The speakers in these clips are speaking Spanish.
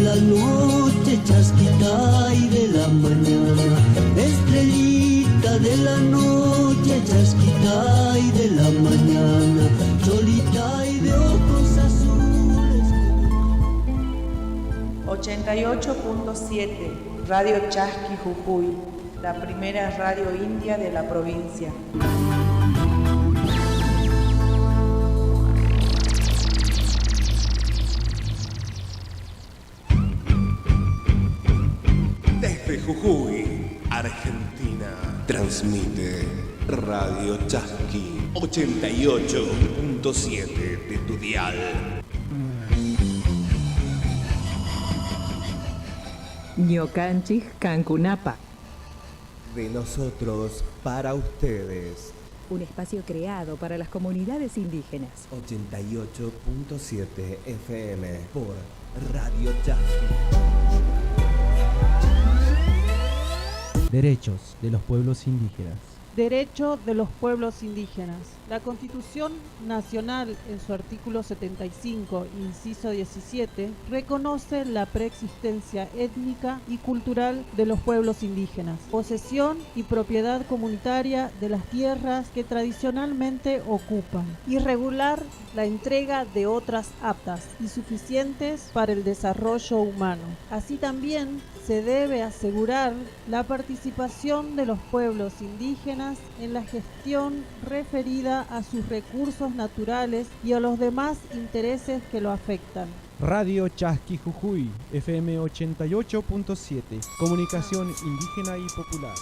la noche, chasquita y de la mañana. Estrellita de la noche, chasquita y de la mañana. Solita y de ojos azules. 88.7 Radio Chasqui Jujuy, la primera radio india de la provincia. Desde Jujuy, Argentina, transmite Radio Chasqui 88.7 de tu dial. Ñukanchik Kankunapa. De nosotros para ustedes. Un espacio creado para las comunidades indígenas. 88.7 FM por Radio Chasqui. Derechos de los pueblos indígenas. Derecho de los pueblos indígenas. La Constitución Nacional, en su artículo 75, inciso 17, reconoce la preexistencia étnica y cultural de los pueblos indígenas, posesión y propiedad comunitaria de las tierras que tradicionalmente ocupan, y regular la entrega de otras aptas y suficientes para el desarrollo humano. Así también se debe asegurar la participación de los pueblos indígenas en la gestión referida a sus recursos naturales y a los demás intereses que lo afectan. Radio Chasqui Jujuy, FM 88.7, comunicación indígena y popular.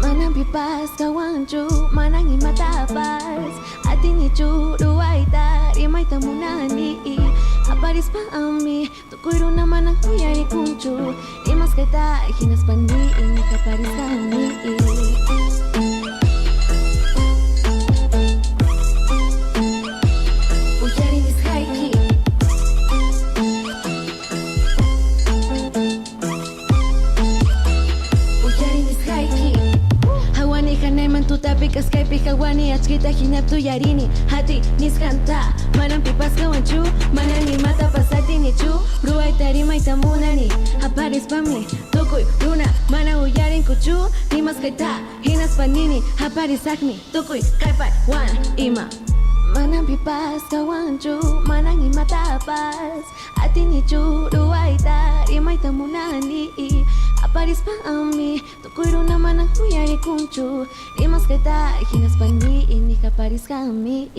Manang pipas kawanchu, manang imatapas. Atini churu aita, rimaita munani. Aparis pa ami, tukuiru na manang kuyari kunchu. Imas kaita, hinas pani, kaparis kami. Uyari dis haiki. Uyari dis haiki. Hawani hanay man tutapikas kay pikawani achkita hinaptu yarini. Hati niskanta, manang pipas kawanchu, manang imata pasati nichu. Ruay tarima itamunani, aparis pamni, tukuy runa, mana uyarin kuchu. Nimas kaita, hinas panini, aparis akmi, tukuy kaipai wan ima. Manang pipas kawanchu, manang imatapas. Atini churu aita, rima itamunani. Aparis pa ami, tukuiru na manang kuyari kunchu. Rimas kaita, hinas pandi, ini kaparis kami.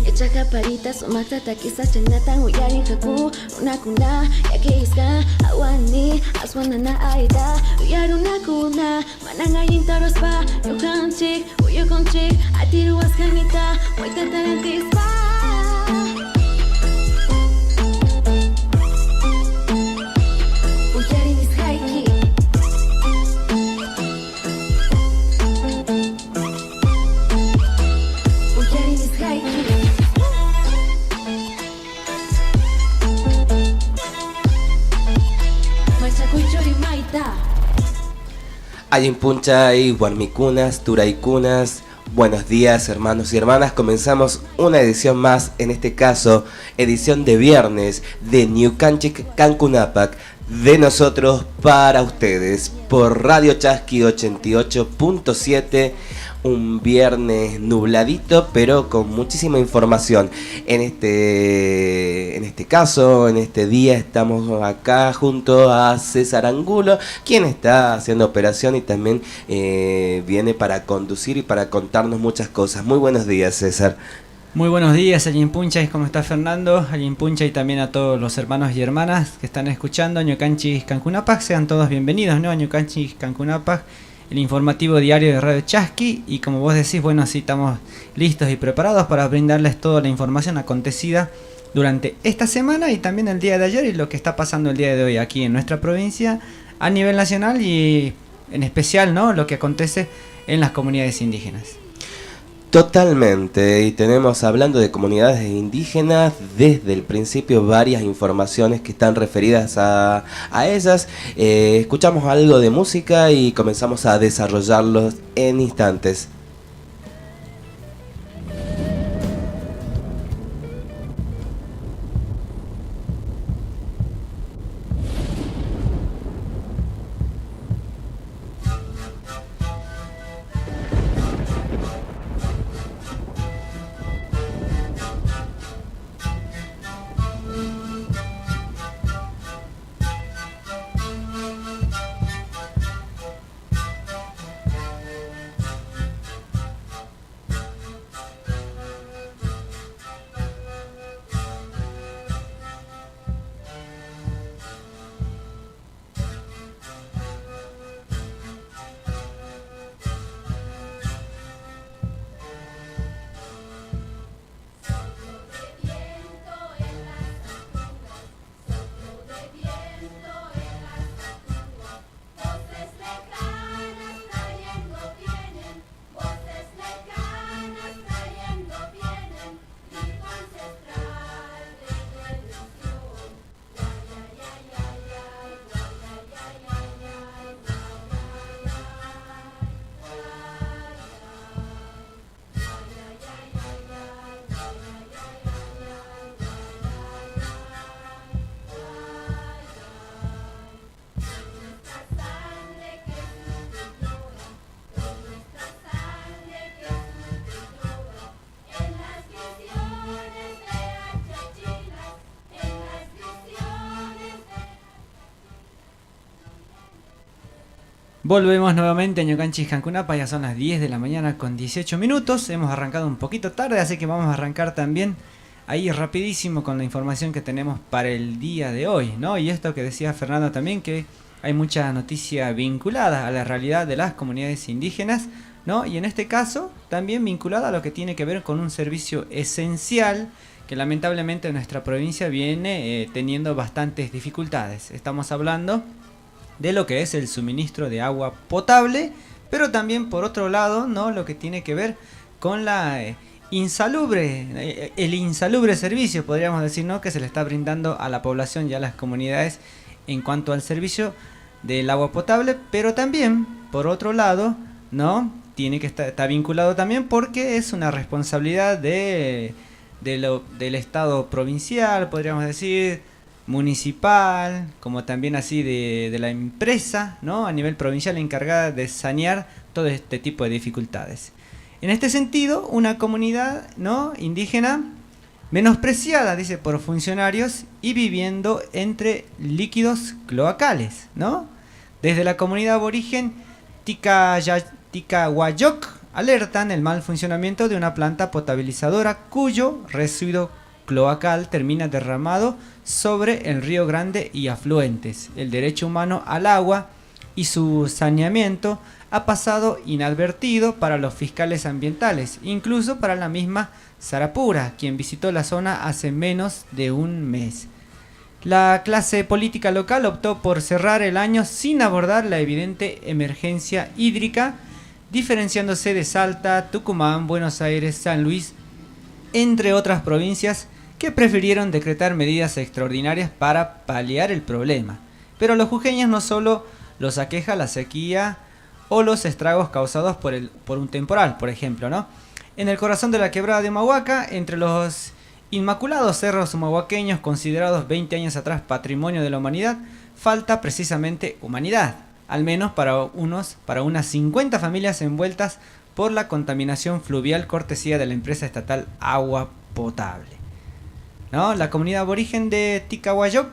Echa kaparita, sumakta takisa chanatan uyarin kaku. Runa kuna, yakiska, awani, aswana na aita. Uyaru na kuna, manang ayin taros pa. Yukanchik, uyukonchik, atiru askanita. Waita tarantis pa. Uyarin is haiki. Ayinpunchay, Huarmicunas, Turaycunas, buenos días hermanos y hermanas. Comenzamos una edición más, en este caso, edición de viernes de Ñukanchik Kankunapak, de nosotros para ustedes, por Radio Chasqui 88.7, un viernes nubladito, pero con muchísima información. En este caso, en este día, estamos acá junto a César Angulo, quien está haciendo operación y también viene para conducir y para contarnos muchas cosas. Muy buenos días, César. Muy buenos días, Ayinpunchay, ¿cómo está Fernando? Ayinpunchay y también a todos los hermanos y hermanas que están escuchando Ñukanchik Kankunapak. Sean todos bienvenidos, ¿no? A Ñukanchik Kankunapak, el informativo diario de Radio Chasqui. Y como vos decís, bueno, sí, estamos listos y preparados para brindarles toda la información acontecida durante esta semana y también el día de ayer y lo que está pasando el día de hoy aquí en nuestra provincia a nivel nacional y en especial, ¿no?, lo que acontece en las comunidades indígenas. Totalmente, y tenemos, hablando de comunidades indígenas, desde el principio varias informaciones que están referidas a ellas. Escuchamos algo de música y comenzamos a desarrollarlos en instantes. Volvemos nuevamente a Ñucanchis Cancunapa, ya son las 10 de la mañana con 18 minutos. Hemos arrancado un poquito tarde, así que vamos a arrancar también ahí rapidísimo con la información que tenemos para el día de hoy, ¿no? Y esto que decía Fernando también, que hay mucha noticia vinculada a la realidad de las comunidades indígenas, ¿no? Y en este caso también vinculada a lo que tiene que ver con un servicio esencial que lamentablemente en nuestra provincia viene teniendo bastantes dificultades. Estamos hablando de lo que es el suministro de agua potable, pero también por otro lado, ¿no? Lo que tiene que ver con la el insalubre servicio, podríamos decir, ¿no? Que se le está brindando a la población y a las comunidades en cuanto al servicio del agua potable, pero también por otro lado, ¿no? Tiene que está vinculado también porque es una responsabilidad del Estado provincial, podríamos decir, municipal, como también así de la empresa, ¿no? A nivel provincial encargada de sanear todo este tipo de dificultades. En este sentido, una comunidad, ¿no? indígena menospreciada, dice, por funcionarios y viviendo entre líquidos cloacales, ¿no? Desde la comunidad aborigen Tikawayok alertan el mal funcionamiento de una planta potabilizadora cuyo residuo cloacal termina derramado sobre el Río Grande y afluentes. El derecho humano al agua y su saneamiento ha pasado inadvertido para los fiscales ambientales, incluso para la misma Sarapura, quien visitó la zona hace menos de un mes. La clase política local optó por cerrar el año sin abordar la evidente emergencia hídrica, diferenciándose de Salta, Tucumán, Buenos Aires, San Luis, entre otras provincias que prefirieron decretar medidas extraordinarias para paliar el problema. Pero a los jujeños no solo los aqueja la sequía o los estragos causados por un temporal, por ejemplo, ¿no? En el corazón de la quebrada de Humahuaca, entre los inmaculados cerros humahuaqueños considerados 20 años atrás patrimonio de la humanidad, falta precisamente humanidad, al menos para unas 50 familias envueltas por la contaminación fluvial cortesía de la empresa estatal Agua Potable, ¿no? La comunidad aborigen de Tikawayok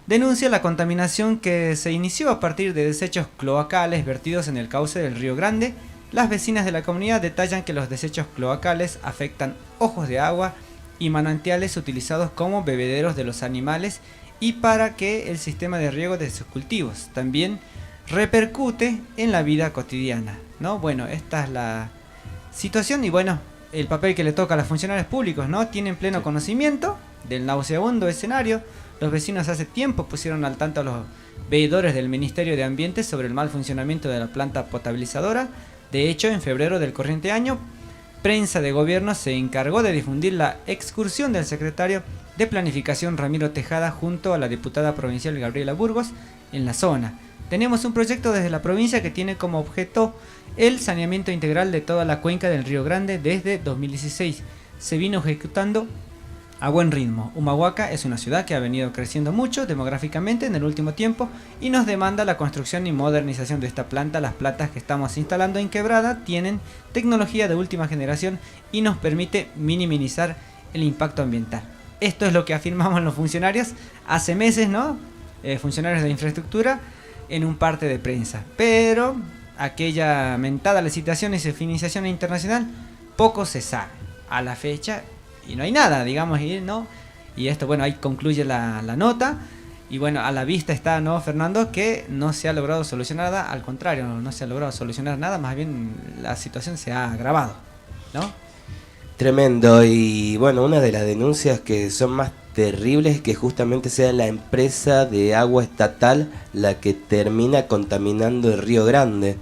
denuncia la contaminación que se inició a partir de desechos cloacales vertidos en el cauce del Río Grande. Las vecinas de la comunidad detallan que los desechos cloacales afectan ojos de agua y manantiales utilizados como bebederos de los animales y para que el sistema de riego de sus cultivos también repercute en la vida cotidiana, ¿no? Bueno, esta es la situación y bueno, el papel que le toca a los funcionarios públicos, ¿no? Tienen pleno conocimiento del nauseabundo escenario. Los vecinos hace tiempo pusieron al tanto a los veedores del Ministerio de Ambiente sobre el mal funcionamiento de la planta potabilizadora. De hecho, en febrero del corriente año, Prensa de Gobierno se encargó de difundir la excursión del secretario de Planificación Ramiro Tejada junto a la diputada provincial Gabriela Burgos en la zona. Tenemos un proyecto desde la provincia que tiene como objeto el saneamiento integral de toda la cuenca del Río Grande desde 2016. Se vino ejecutando a buen ritmo. Humahuaca es una ciudad que ha venido creciendo mucho demográficamente en el último tiempo y nos demanda la construcción y modernización de esta planta. Las plantas que estamos instalando en Quebrada tienen tecnología de última generación y nos permite minimizar el impacto ambiental. Esto es lo que afirmaban los funcionarios hace meses, ¿no? Funcionarios de infraestructura en un parte de prensa. Pero aquella mentada licitación y financiación internacional poco se sabe a la fecha. Y no hay nada, digamos, ¿no? Y esto, bueno, ahí concluye la nota. Y bueno, a la vista está, ¿no, Fernando? Que no se ha logrado solucionar nada. Al contrario, no se ha logrado solucionar nada. Más bien la situación se ha agravado, ¿no? Tremendo. Y bueno, una de las denuncias que son más terribles es que justamente sea la empresa de agua estatal la que termina contaminando el Río Grande.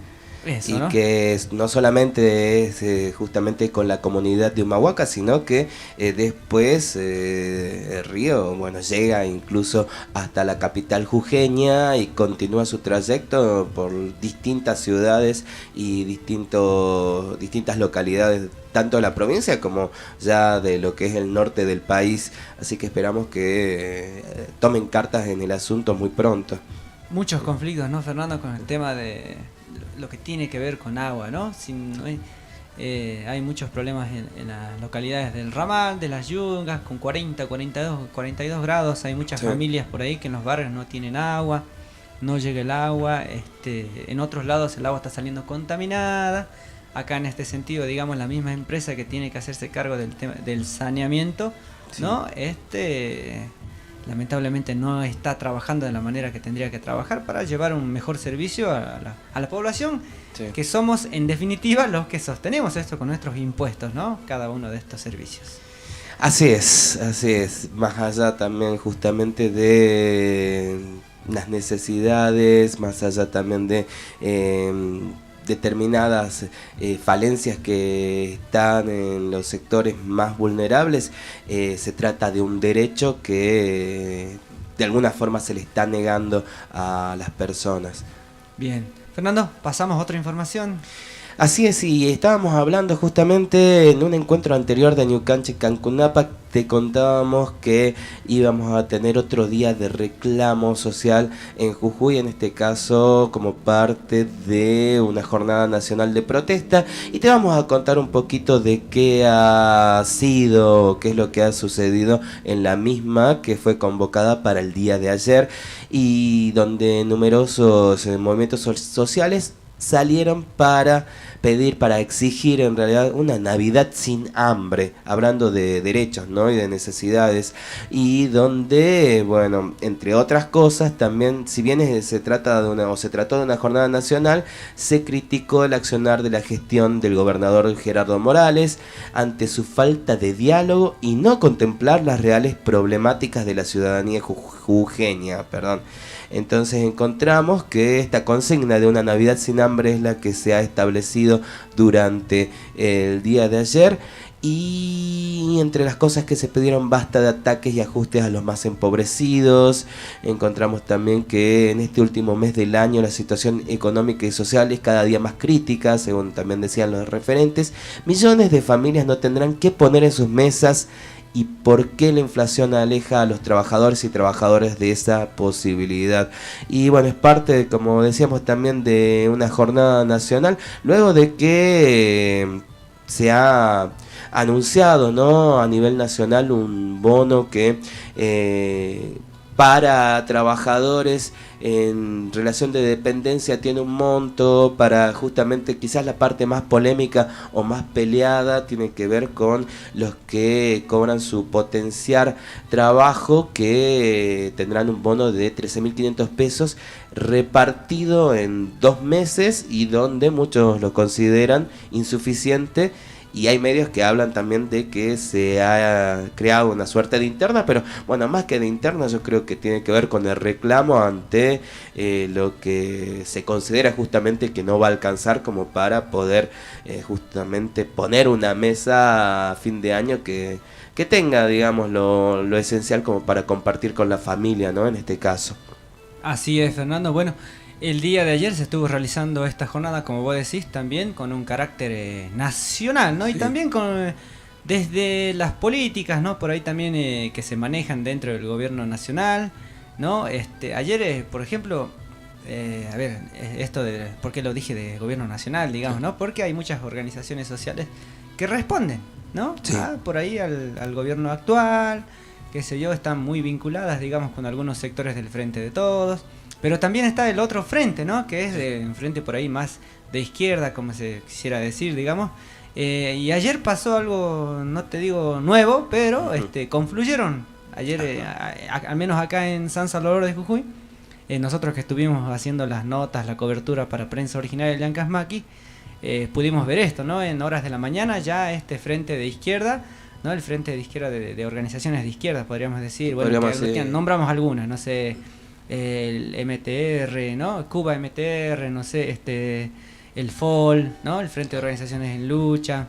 Eso, y ¿no? Que no solamente es justamente con la comunidad de Humahuaca, sino que después el río, bueno, llega incluso hasta la capital jujeña y continúa su trayecto por distintas ciudades y distintas localidades, tanto de la provincia como ya de lo que es el norte del país. Así que esperamos que tomen cartas en el asunto muy pronto. Muchos conflictos, ¿no, Fernando? Con el tema de lo que tiene que ver con agua, ¿no? Hay muchos problemas en las localidades del Ramal, de las Yungas, con 42 grados. Hay muchas familias por ahí que en los barrios no tienen agua. no llega el agua, en otros lados el agua está saliendo contaminada. Acá en este sentido, digamos, la misma empresa que tiene que hacerse cargo del tema del saneamiento, sí, ¿no? Lamentablemente no está trabajando de la manera que tendría que trabajar para llevar un mejor servicio a la población, sí, que somos en definitiva los que sostenemos esto con nuestros impuestos, ¿no? Cada uno de estos servicios. Así es, más allá también justamente de las necesidades, más allá también de determinadas falencias que están en los sectores más vulnerables, se trata de un derecho que de alguna forma se le está negando a las personas. Bien, Fernando, pasamos a otra información. Así es, y estábamos hablando justamente en un encuentro anterior de New Canchis Cancunapac, te contábamos que íbamos a tener otro día de reclamo social en Jujuy, en este caso como parte de una jornada nacional de protesta, y te vamos a contar un poquito de qué ha sido, qué es lo que ha sucedido en la misma, que fue convocada para el día de ayer, y donde numerosos movimientos sociales salieron para pedir, para exigir en realidad una Navidad sin hambre, hablando de derechos, ¿no? Y de necesidades, y donde, bueno, entre otras cosas, también, si bien se trató de una jornada nacional, se criticó el accionar de la gestión del gobernador Gerardo Morales ante su falta de diálogo y no contemplar las reales problemáticas de la ciudadanía jujeña, Entonces encontramos que esta consigna de una Navidad sin hambre es la que se ha establecido durante el día de ayer, y entre las cosas que se pidieron, basta de ataques y ajustes a los más empobrecidos. Encontramos también que en este último mes del año la situación económica y social es cada día más crítica, según también decían los referentes. Millones de familias no tendrán qué poner en sus mesas, y por qué la inflación aleja a los trabajadores y trabajadoras de esa posibilidad. Y bueno, es parte, como decíamos, también de una jornada nacional, luego de que se ha anunciado, ¿no?, a nivel nacional un bono que para trabajadores en relación de dependencia tiene un monto, para justamente quizás la parte más polémica o más peleada tiene que ver con los que cobran su potenciar trabajo, que tendrán un bono de 13.500 pesos repartido en 2 meses, y donde muchos lo consideran insuficiente. Y hay medios que hablan también de que se ha creado una suerte de interna, pero bueno, más que de interna, yo creo que tiene que ver con el reclamo ante lo que se considera justamente que no va a alcanzar como para poder justamente poner una mesa a fin de año que tenga, digamos, lo esencial como para compartir con la familia, ¿no?, en este caso. Así es, Fernando. Bueno, el día de ayer se estuvo realizando esta jornada, como vos decís, también con un carácter nacional, ¿no? Sí. Y también con desde las políticas, ¿no?, por ahí también que se manejan dentro del gobierno nacional, ¿no? Ayer, por ejemplo, esto de por qué lo dije de gobierno nacional, digamos, ¿no? Porque hay muchas organizaciones sociales que responden, ¿no? Sí. Por ahí al gobierno actual, qué sé yo, están muy vinculadas, digamos, con algunos sectores del Frente de Todos. Pero también está el otro frente, ¿no?, que es un frente por ahí más de izquierda, como se quisiera decir, digamos. Y ayer pasó algo, no te digo nuevo, pero confluyeron. Ayer, al menos acá en San Salvador de Jujuy, nosotros que estuvimos haciendo las notas, la cobertura para Prensa Original de Llancasmaqui, pudimos ver esto, ¿no? En horas de la mañana ya este frente de izquierda, ¿no?, el frente de izquierda de organizaciones de izquierda, podríamos decir. Bueno, nombramos algunas, no sé, el MTR, ¿no?, Cuba MTR, no sé, el FOL, ¿no?, el Frente de Organizaciones en Lucha,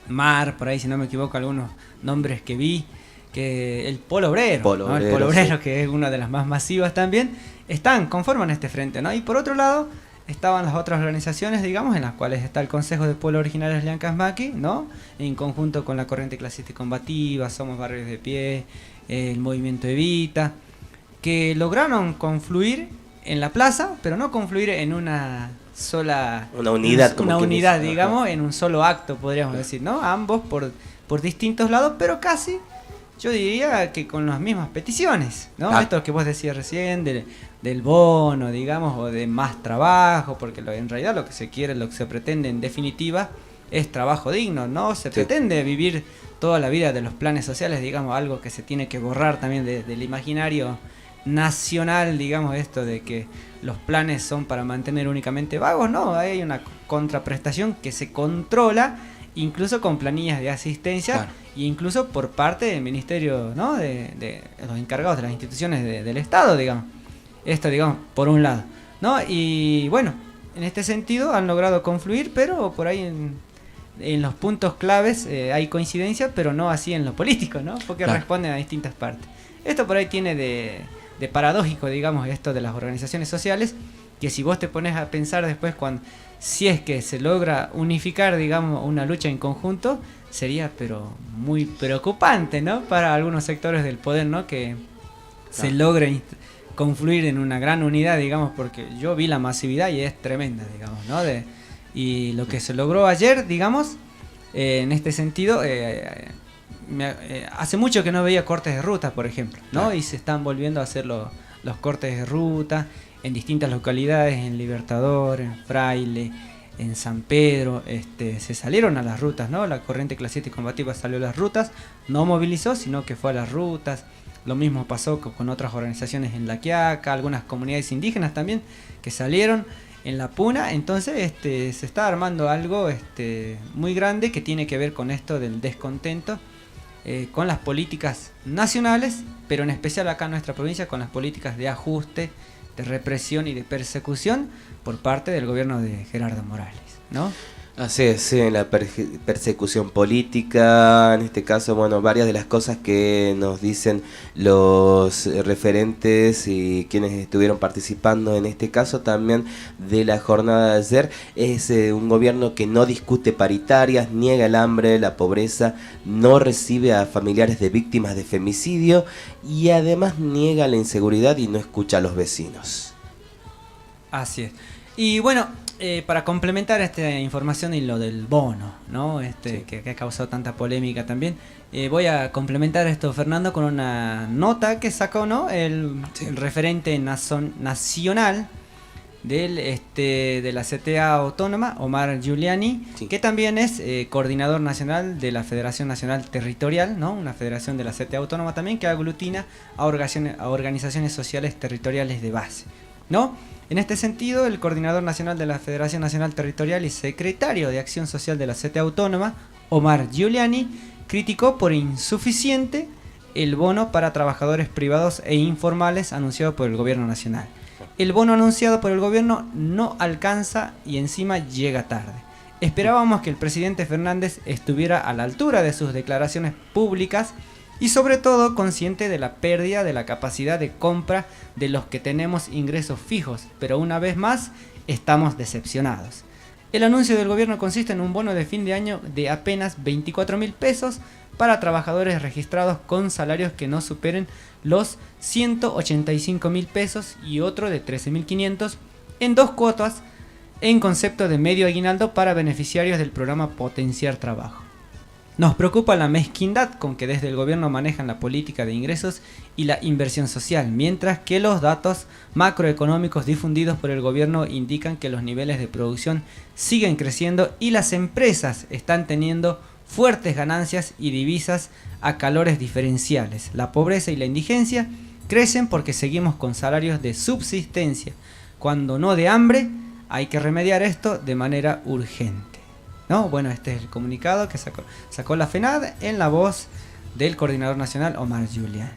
MAR, por ahí si no me equivoco, algunos nombres que vi, que el Polo Obrero, ¿no?, el Polo Obrero, sí, que es una de las más masivas también, conforman este frente, ¿no? Y por otro lado estaban las otras organizaciones, digamos, en las cuales está el Consejo de Pueblos Originarios de Llancasmaqui, ¿no?, en conjunto con la Corriente Clasista y Combativa, Somos Barrios de Pie, el Movimiento Evita, que lograron confluir en la plaza, pero no confluir en una sola... Una unidad, una unidad, digamos, en un solo acto, podríamos decir, ¿no? Ambos por distintos lados, pero casi yo diría que con las mismas peticiones, ¿no? Ah. Esto que vos decías recién, del bono, digamos, o de más trabajo, porque en realidad lo que se quiere, lo que se pretende en definitiva es trabajo digno, ¿no? Se pretende vivir toda la vida de los planes sociales, digamos, algo que se tiene que borrar también del imaginario nacional, digamos, esto de que los planes son para mantener únicamente vagos, no, hay una contraprestación que se controla incluso con planillas de asistencia, claro, e incluso por parte del ministerio, ¿no? de los encargados de las instituciones del Estado, digamos. Esto, digamos, por un lado, ¿no? Y bueno, en este sentido han logrado confluir, pero por ahí en los puntos claves hay coincidencia, pero no así en lo político, ¿no? Porque claro, responden a distintas partes. Esto por ahí tiene de paradójico, digamos, esto de las organizaciones sociales, que si vos te pones a pensar después, si es que se logra unificar, digamos, una lucha en conjunto, sería pero muy preocupante, ¿no? Para algunos sectores del poder, ¿no? Que se logre confluir en una gran unidad, digamos, porque yo vi la masividad y es tremenda, digamos, ¿no? Y lo que se logró ayer, digamos, en este sentido, hace mucho que no veía cortes de ruta, por ejemplo, ¿no? Claro. Y se están volviendo a hacer los cortes de ruta en distintas localidades, en Libertador, en Fraile, en San Pedro, se salieron a las rutas, ¿no? La corriente clasista y combativa salió a las rutas, no movilizó, sino que fue a las rutas. Lo mismo pasó con otras organizaciones en La Quiaca, algunas comunidades indígenas también que salieron en la Puna. Entonces se está armando algo muy grande que tiene que ver con esto del descontento con las políticas nacionales, pero en especial acá en nuestra provincia con las políticas de ajuste, de represión y de persecución por parte del gobierno de Gerardo Morales, ¿no? Así es, la persecución política, en este caso, bueno, varias de las cosas que nos dicen los referentes y quienes estuvieron participando en este caso también de la jornada de ayer, es un gobierno que no discute paritarias, niega el hambre, la pobreza, no recibe a familiares de víctimas de femicidio y además niega la inseguridad y no escucha a los vecinos. Así es. Y bueno, para complementar esta información y lo del bono, ¿no? Sí, que ha causado tanta polémica también, voy a complementar esto, Fernando, con una nota que sacó, ¿no? El referente nacional de la CTA Autónoma, Omar Giuliani, sí, que también es coordinador nacional de la Federación Nacional Territorial, ¿no? Una federación de la CTA Autónoma también que aglutina a organizaciones sociales territoriales de base, ¿no? En este sentido, el coordinador nacional de la Federación Nacional Territorial y secretario de Acción Social de la CTA Autónoma, Omar Giuliani, criticó por insuficiente el bono para trabajadores privados e informales anunciado por el gobierno nacional. El bono anunciado por el gobierno no alcanza y encima llega tarde. Esperábamos que el presidente Fernández estuviera a la altura de sus declaraciones públicas y sobre todo consciente de la pérdida de la capacidad de compra de los que tenemos ingresos fijos, pero una vez más estamos decepcionados. El anuncio del gobierno consiste en un bono de fin de año de apenas 24.000 pesos para trabajadores registrados con salarios que no superen los 185.000 pesos y otro de 13.500 en 2 cuotas en concepto de medio aguinaldo para beneficiarios del programa Potenciar Trabajo. Nos preocupa la mezquindad con que desde el gobierno manejan la política de ingresos y la inversión social, mientras que los datos macroeconómicos difundidos por el gobierno indican que los niveles de producción siguen creciendo y las empresas están teniendo fuertes ganancias y divisas a calores diferenciales. La pobreza y la indigencia crecen porque seguimos con salarios de subsistencia, cuando no de hambre. Hay que remediar esto de manera urgente, ¿no? Bueno, este es el comunicado que sacó la FENAD en la voz del coordinador nacional Omar Giuliani.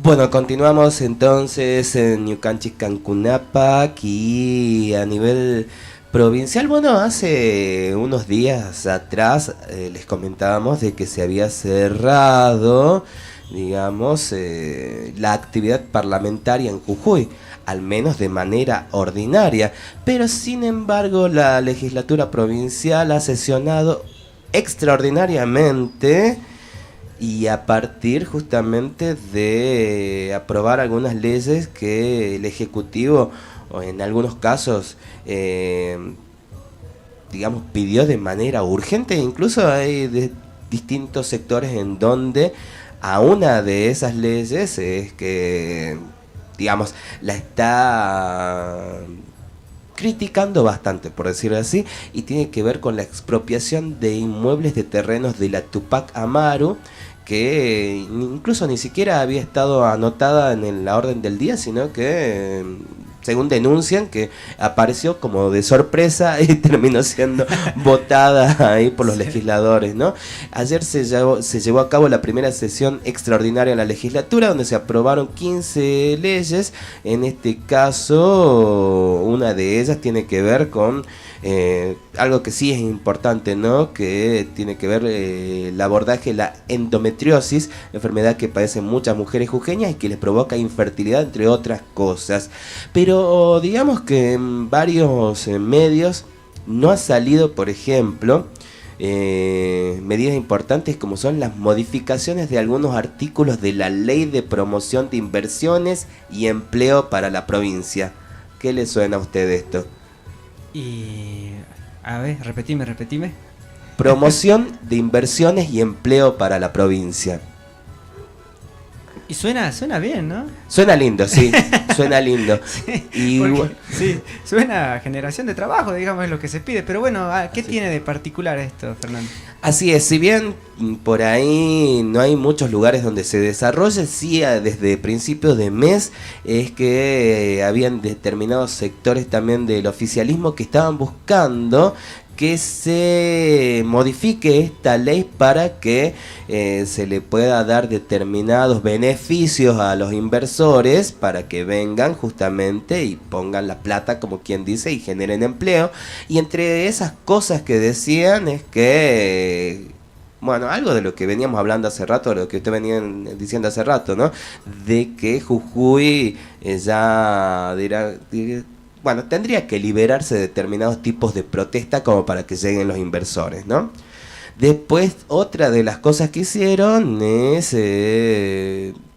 Bueno, continuamos entonces en Ñucanchis Cancunapac y a nivel provincial. Bueno, hace unos días atrás les comentábamos de que se había cerrado, digamos, la actividad parlamentaria en Jujuy, al menos de manera ordinaria, pero sin embargo la legislatura provincial ha sesionado extraordinariamente y a partir justamente de aprobar algunas leyes que el Ejecutivo, o en algunos casos, digamos, pidió de manera urgente. Incluso hay distintos sectores en donde a una de esas leyes es que, digamos, la está criticando bastante, por decirlo así, y tiene que ver con la expropiación de inmuebles de terrenos de la Tupac Amaru, que incluso ni siquiera había estado anotada en la orden del día, sino que, según denuncian, que apareció como de sorpresa y terminó siendo votada ahí por los legisladores, ¿no? Ayer se llevó a cabo la primera sesión extraordinaria en la legislatura, donde se aprobaron 15 leyes. En este caso, una de ellas tiene que ver con algo que sí es importante, ¿no? Que tiene que ver el abordaje de la endometriosis, enfermedad que padecen muchas mujeres jujeñas y que les provoca infertilidad, entre otras cosas. Pero digamos que en varios medios no ha salido, por ejemplo, medidas importantes como son las modificaciones de algunos artículos de la Ley de Promoción de Inversiones y Empleo para la provincia. ¿Qué le suena a usted esto? Y a ver, repetime. Promoción de inversiones y empleo para la provincia. Y suena bien, ¿no? Suena lindo, sí, suena lindo. Sí, y porque, sí, suena a generación de trabajo, digamos, es lo que se pide. Pero bueno, ¿qué tiene de particular esto, Fernando? Así es, si bien por ahí no hay muchos lugares donde se desarrolle, sí desde principios de mes es que habían determinados sectores también del oficialismo que estaban buscando que se modifique esta ley para que se le pueda dar determinados beneficios a los inversores para que vengan justamente y pongan la plata, como quien dice, y generen empleo. Y entre esas cosas que decían es que, bueno, algo de lo que veníamos hablando hace rato, de lo que usted venía diciendo hace rato, ¿no? De que Jujuy ya bueno, tendría que liberarse de determinados tipos de protesta como para que lleguen los inversores, ¿no? Después, otra de las cosas que hicieron es,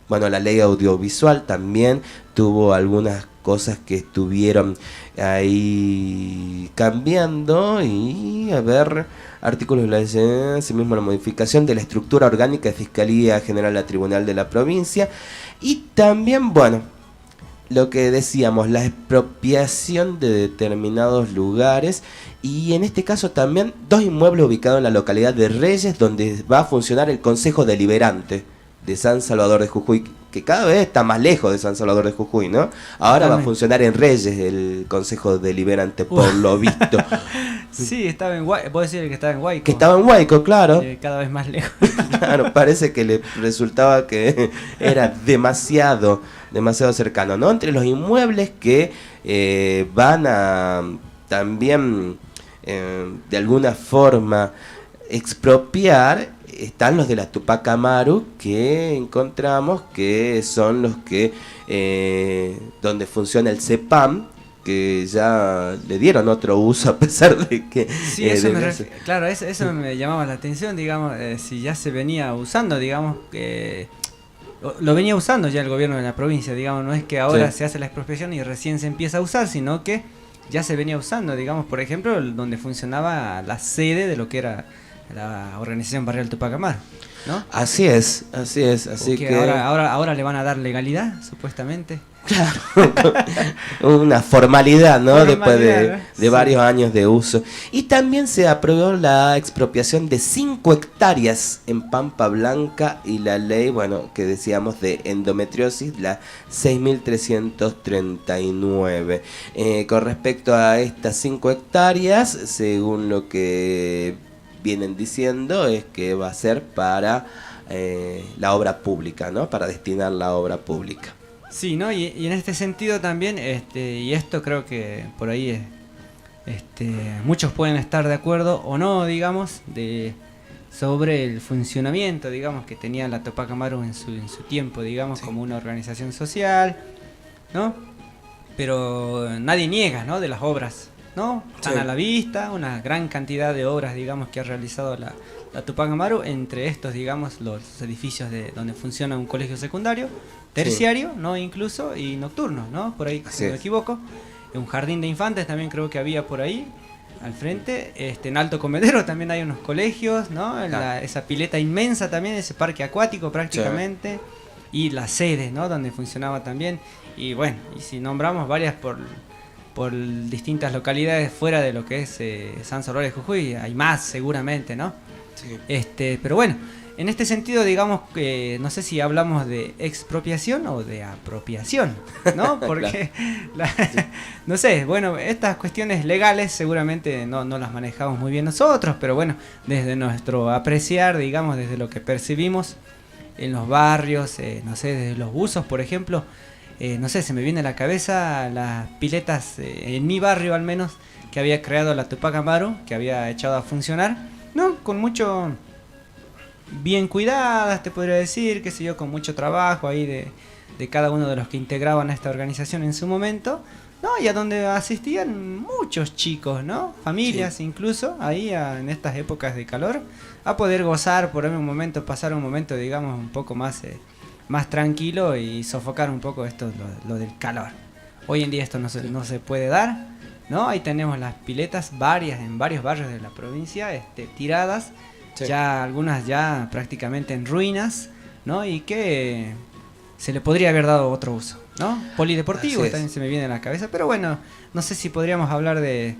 bueno, la ley audiovisual también tuvo algunas cosas que estuvieron ahí cambiando y, a ver, artículos de la ley, asimismo la modificación de la estructura orgánica de Fiscalía General a Tribunal de la Provincia y también, bueno, lo que decíamos, la expropiación de determinados lugares y en este caso también 2 inmuebles ubicados en la localidad de Reyes, donde va a funcionar el Consejo Deliberante de San Salvador de Jujuy, que cada vez está más lejos de San Salvador de Jujuy, ¿no? Ahora va a funcionar en Reyes el Consejo Deliberante, por lo visto. Sí, estaba en Huayco. Vos decís que estaba en Huayco. Que estaba en Huayco, claro. Cada vez más lejos. Claro, parece que le resultaba que era demasiado cercano, ¿no? Entre los inmuebles que van a también de alguna forma expropiar están los de la Tupac Amaru, que encontramos que son los que donde funciona el CEPAM, que ya le dieron otro uso a pesar de que... Sí, claro, eso me llamaba la atención, digamos, si ya se venía usando, digamos, que lo venía usando ya el gobierno de la provincia, digamos, no es que ahora se hace la expropiación y recién se empieza a usar, sino que ya se venía usando, digamos, por ejemplo, donde funcionaba la sede de lo que era la organización barrial Tupac Amaru, ¿no? Así es, así que ahora le van a dar legalidad, supuestamente. Claro, una formalidad, ¿no? Después de varios años de uso. Y también se aprobó la expropiación de 5 hectáreas en Pampa Blanca y la ley, bueno, que decíamos de endometriosis, la 6.339. Con respecto a estas 5 hectáreas, según lo que vienen diciendo, es que va a ser para la obra pública, ¿no? Para destinar la obra pública. Sí, ¿no? Y en este sentido también, y esto creo que por ahí muchos pueden estar de acuerdo o no, digamos, sobre el funcionamiento, digamos, que tenía la Tupac Amaru en su tiempo, digamos, como una organización social, ¿no? Pero nadie niega, ¿no? De las obras, ¿no? Están a la vista, una gran cantidad de obras, digamos, que ha realizado la Tupac Amaru, entre estos, digamos, los edificios donde funciona un colegio secundario, terciario, ¿no? Incluso, y nocturno, ¿no? Por ahí, si no me equivoco. Un jardín de infantes también creo que había por ahí, al frente. En Alto Comedero también hay unos colegios, ¿no? Esa pileta inmensa también, ese parque acuático prácticamente. Y la sede, ¿no? Donde funcionaba también. Y bueno, y si nombramos varias por distintas localidades fuera de lo que es San Salvador de Jujuy, hay más seguramente, ¿no? Sí. Pero bueno, en este sentido, digamos que no sé si hablamos de expropiación o de apropiación, ¿no? Porque, no sé, bueno, estas cuestiones legales seguramente no las manejamos muy bien nosotros, pero bueno, desde nuestro apreciar, digamos, desde lo que percibimos en los barrios, no sé, desde los buzos, por ejemplo, no sé, se me viene a la cabeza las piletas, en mi barrio al menos, que había creado la Tupac Amaru, que había echado a funcionar, ¿no? Con mucho... bien cuidadas, te podría decir, qué sé yo, con mucho trabajo ahí de cada uno de los que integraban a esta organización en su momento, ¿no? Y a donde asistían muchos chicos, ¿no? Familias incluso, ahí en estas épocas de calor, a poder gozar por un momento, pasar un momento, digamos, un poco más tranquilo y sofocar un poco lo del calor. Hoy en día esto no se puede dar, ¿no? Ahí tenemos las piletas en varios barrios de la provincia, tiradas, ya algunas ya prácticamente en ruinas, ¿no? Y que se le podría haber dado otro uso, ¿no? Polideportivo también se me viene a la cabeza, pero bueno, no sé si podríamos hablar de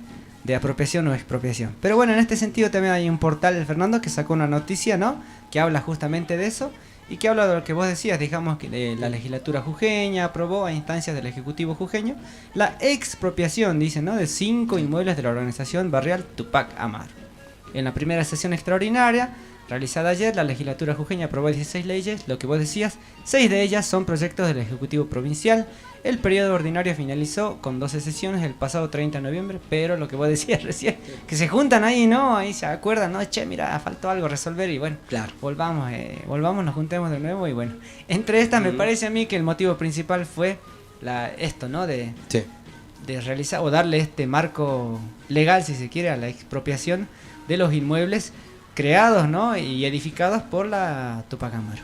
apropiación o expropiación. Pero bueno, en este sentido también hay un portal, Fernando, que sacó una noticia, ¿no? Que habla justamente de eso y que habla de lo que vos decías, digamos que la legislatura jujeña aprobó a instancias del Ejecutivo jujeño la expropiación, dicen, ¿no? De 5 inmuebles de la organización barrial Tupac Amaru. En la primera sesión extraordinaria realizada ayer, la legislatura jujeña aprobó 16 leyes, lo que vos decías, 6 de ellas son proyectos del Ejecutivo Provincial. El periodo ordinario finalizó con 12 sesiones el pasado 30 de noviembre, pero lo que vos decías recién, que se juntan ahí, ¿no? Ahí se acuerdan, ¿no? Che, mira, faltó algo resolver y bueno, volvamos, nos juntemos de nuevo y bueno. Entre estas me parece a mí que el motivo principal fue esto, ¿no? De realizar o darle este marco legal, si se quiere, a la expropiación de los inmuebles creados, ¿no? Y edificados por la Tupac Amaru.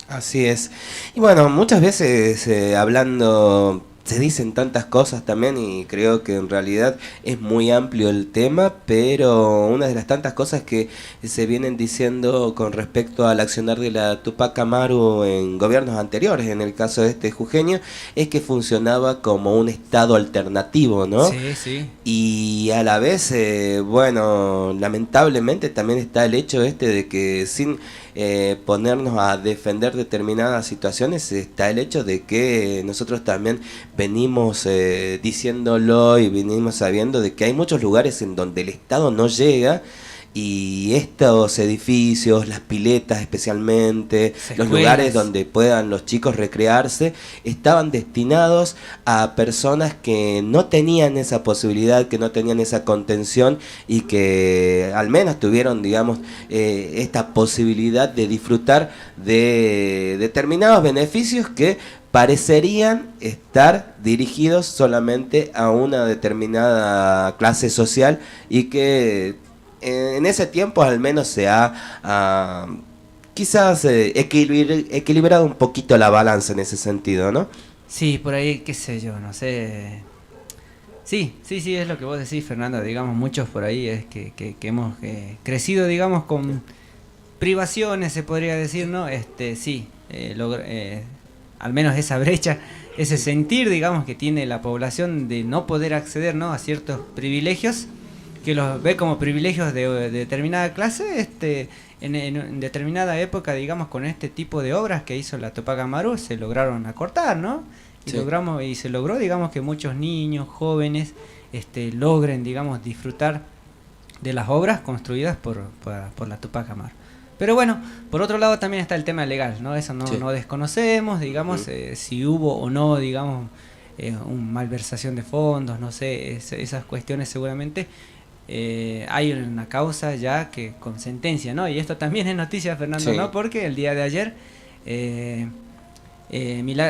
Así es. Y bueno, muchas veces hablando se dicen tantas cosas también y creo que en realidad es muy amplio el tema, pero una de las tantas cosas que se vienen diciendo con respecto al accionar de la Tupac Amaru en gobiernos anteriores, en el caso de jujeño, es que funcionaba como un estado alternativo, ¿no? Sí, sí. Y a la vez, bueno, lamentablemente también está el hecho de que sin ponernos a defender determinadas situaciones, está el hecho de que nosotros también venimos diciéndolo y venimos sabiendo de que hay muchos lugares en donde el Estado no llega y estos edificios, las piletas especialmente, los lugares donde puedan los chicos recrearse, estaban destinados a personas que no tenían esa posibilidad, que no tenían esa contención y que al menos tuvieron, digamos, esta posibilidad de disfrutar de determinados beneficios que parecerían estar dirigidos solamente a una determinada clase social y que en ese tiempo al menos se ha quizás equilibrado un poquito la balanza en ese sentido, ¿no? Sí, por ahí, qué sé yo, no sé. Sí, es lo que vos decís, Fernando, digamos, muchos por ahí es que hemos crecido, digamos, con privaciones, se podría decir, ¿no? Al menos esa brecha, ese sentir, digamos, que tiene la población de no poder acceder, ¿no?, a ciertos privilegios, que los ve como privilegios de determinada clase, en determinada época, digamos, con este tipo de obras que hizo la Tupac Amaru, se lograron acortar, ¿no? Y se logró, digamos, que muchos niños, jóvenes, logren, digamos, disfrutar de las obras construidas por la Tupac Amaru. Pero bueno, por otro lado también está el tema legal, ¿no? Eso no, Sí. no desconocemos, digamos, si hubo o no, digamos, una malversación de fondos, no sé, esas cuestiones seguramente. Hay una causa ya que con sentencia, ¿no? Y esto también es noticia, Fernando, Sí. ¿no? Porque el día de ayer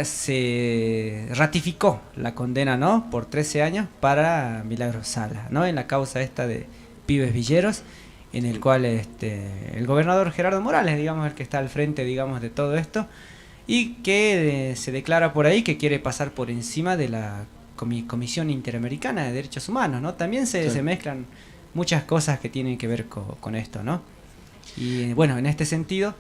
se ratificó la condena, ¿no? Por 13 años para Milagros Sala, ¿no? En la causa esta de Pibes Villeros, en el cual el gobernador Gerardo Morales, digamos, el que está al frente, digamos, de todo esto, y que se declara por ahí que quiere pasar por encima de la Comisión Interamericana de Derechos Humanos, ¿no? También se mezclan muchas cosas que tienen que ver con esto, ¿no? Y bueno, en este sentido,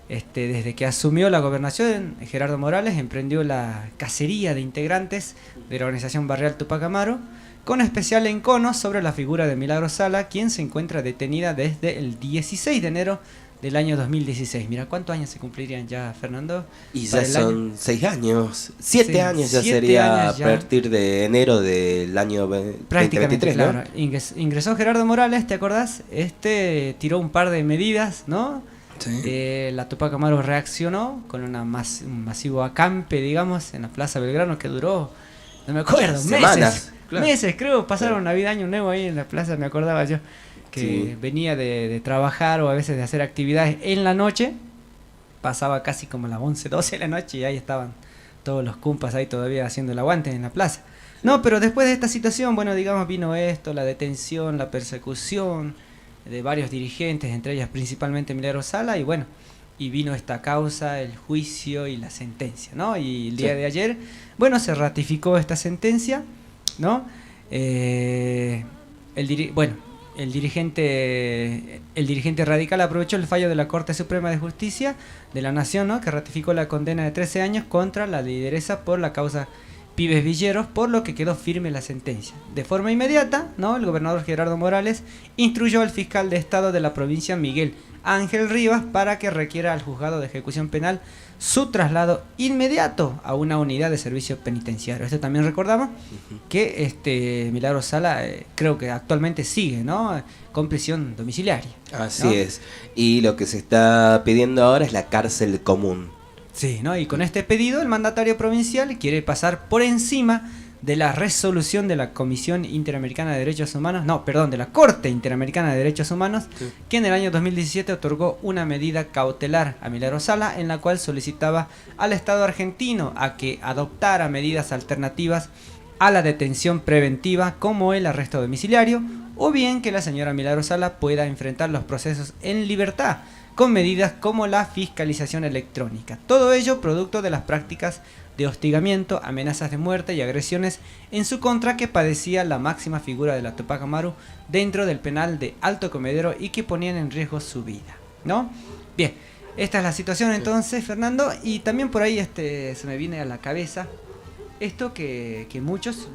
desde que asumió la gobernación, Gerardo Morales emprendió la cacería de integrantes de la organización barrial Tupac Amaru, con especial encono sobre la figura de Milagros Sala, quien se encuentra detenida desde el 16 de enero del año 2016. Mira, ¿cuántos años se cumplirían ya, Fernando? Y ya son 6 años, 7 Sí, años ya 7 sería años ya. a partir de enero del año Prácticamente, 2023, ¿no? claro. Ingresó Gerardo Morales, ¿te acordás? Tiró un par de medidas, ¿no? Sí. La Tupac Amaru reaccionó con un masivo acampe, digamos, en la Plaza Belgrano que duró, no me acuerdo, Semanas, claro. meses, creo, pasaron Navidad, Año Nuevo ahí en la plaza, me acordaba yo, que Sí. venía de trabajar o a veces de hacer actividades en la noche, pasaba casi como las 11, 12 de la noche y ahí estaban todos los cumpas ahí todavía haciendo el aguante en la plaza. No, pero después de esta situación, bueno, digamos, vino esto, la detención, la persecución de varios dirigentes, entre ellas principalmente Milagros Sala, y bueno, y vino esta causa, el juicio y la sentencia, ¿no? Y el día de ayer, bueno, se ratificó esta sentencia, ¿no? El dirigente radical aprovechó el fallo de la Corte Suprema de Justicia de la Nación, ¿no? Que ratificó la condena de 13 años contra la lideresa por la causa Pibes Villeros, por lo que quedó firme la sentencia. De forma inmediata, ¿no? El gobernador Gerardo Morales instruyó al fiscal de Estado de la provincia, Miguel Ángel Rivas, para que requiera al juzgado de ejecución penal su traslado inmediato a una unidad de servicio penitenciario. Esto también recordamos que Milagros Sala creo que actualmente sigue, ¿no? Con prisión domiciliaria. Así ¿no? es. Y lo que se está pidiendo ahora es la cárcel común. Sí, ¿no? Y con este pedido el mandatario provincial quiere pasar por encima de la resolución de la Comisión Interamericana de Derechos Humanos, de la Corte Interamericana de Derechos Humanos, que en el año 2017 otorgó una medida cautelar a Milagros Sala, en la cual solicitaba al Estado argentino a que adoptara medidas alternativas a la detención preventiva, como el arresto domiciliario, o bien que la señora Milagros Sala pueda enfrentar los procesos en libertad, con medidas como la fiscalización electrónica. Todo ello producto de las prácticas de hostigamiento, amenazas de muerte y agresiones en su contra que padecía la máxima figura de la Tupac Amaru dentro del penal de Alto Comedero y que ponían en riesgo su vida, ¿no? Bien, esta es la situación entonces, Fernando, y también por ahí se me viene a la cabeza esto que muchos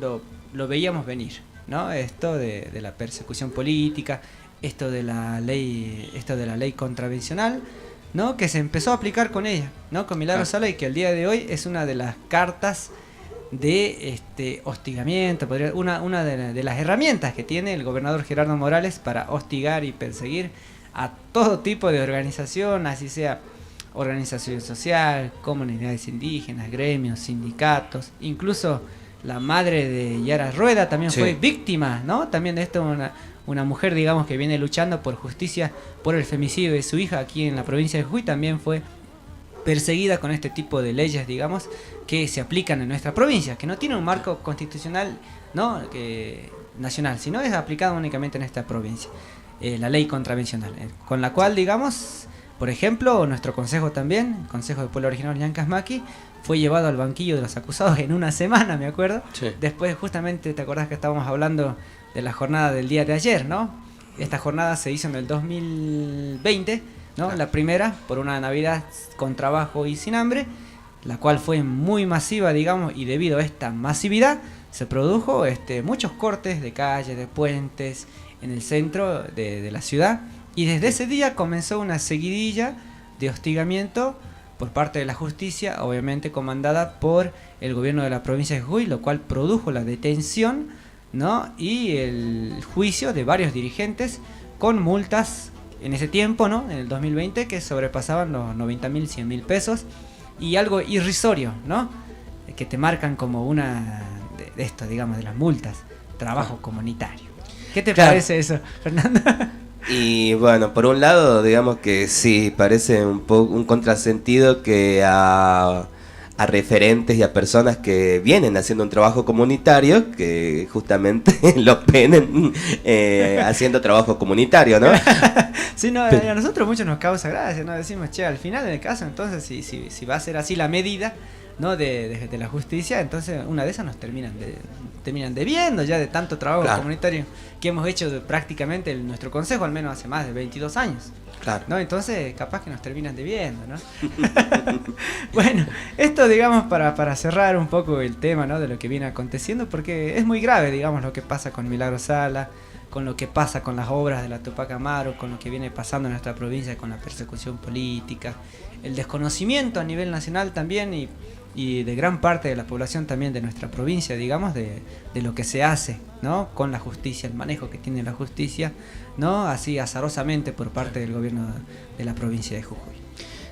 lo veíamos venir, ¿no? Esto de la persecución política, esto de la ley contravencional, ¿no? Que se empezó a aplicar con ella, ¿no? Con Milagros Sala, y que el día de hoy es una de las cartas de hostigamiento, una de las herramientas que tiene el gobernador Gerardo Morales para hostigar y perseguir a todo tipo de organización, así sea organización social, comunidades indígenas, gremios, sindicatos, incluso la madre de Yara Rueda también fue víctima, ¿no? También de esto, una mujer, digamos, que viene luchando por justicia por el femicidio de su hija aquí en la provincia de Jujuy, también fue perseguida con este tipo de leyes, digamos, que se aplican en nuestra provincia, que no tiene un marco constitucional, ¿no? Nacional, sino es aplicado únicamente en esta provincia, la ley contravencional, con la cual, digamos, por ejemplo, nuestro consejo también, el Consejo del Pueblo Originario Llancas-Maqui, fue llevado al banquillo de los acusados en una semana, me acuerdo. Después, justamente, ¿te acordás que estábamos hablando de la jornada del día de ayer, ¿no? Esta jornada se hizo en el 2020, ¿no? La primera, por una Navidad con trabajo y sin hambre, la cual fue muy masiva, digamos, y debido a esta masividad se produjo muchos cortes de calles, de puentes, en el centro de la ciudad, y desde ese día comenzó una seguidilla de hostigamiento por parte de la justicia, obviamente comandada por el gobierno de la provincia de Jujuy, lo cual produjo la detención, ¿no? Y el juicio de varios dirigentes con multas en ese tiempo, ¿no? En el 2020, que sobrepasaban los 90.000, 100.000 pesos. Y algo irrisorio, ¿no? Que te marcan como una de esto, digamos, de las multas. Trabajo comunitario. ¿Qué te parece eso, Fernando? Y bueno, por un lado, digamos que sí, parece un contrasentido que a referentes y a personas que vienen haciendo un trabajo comunitario, que justamente los penen haciendo trabajo comunitario, ¿no? Sí, no, a nosotros mucho nos causa gracia, ¿no? Decimos, che, al final en el caso, entonces, si va a ser así la medida, ¿no? de la justicia, entonces una de esas nos terminan debiendo ya de tanto trabajo comunitario que hemos hecho prácticamente en nuestro consejo, al menos hace más de 22 años. Claro. ¿No? Entonces capaz que nos terminan debiendo, ¿no? Bueno, esto digamos para cerrar un poco el tema, ¿no? De lo que viene aconteciendo, porque es muy grave, digamos, lo que pasa con Milagro Sala, con lo que pasa con las obras de la Tupac Amaru, con lo que viene pasando en nuestra provincia con la persecución política, el desconocimiento a nivel nacional también y de gran parte de la población también de nuestra provincia, digamos, de lo que se hace, ¿no? Con la justicia, el manejo que tiene la justicia, ¿no? Así azarosamente por parte del gobierno de la provincia de Jujuy.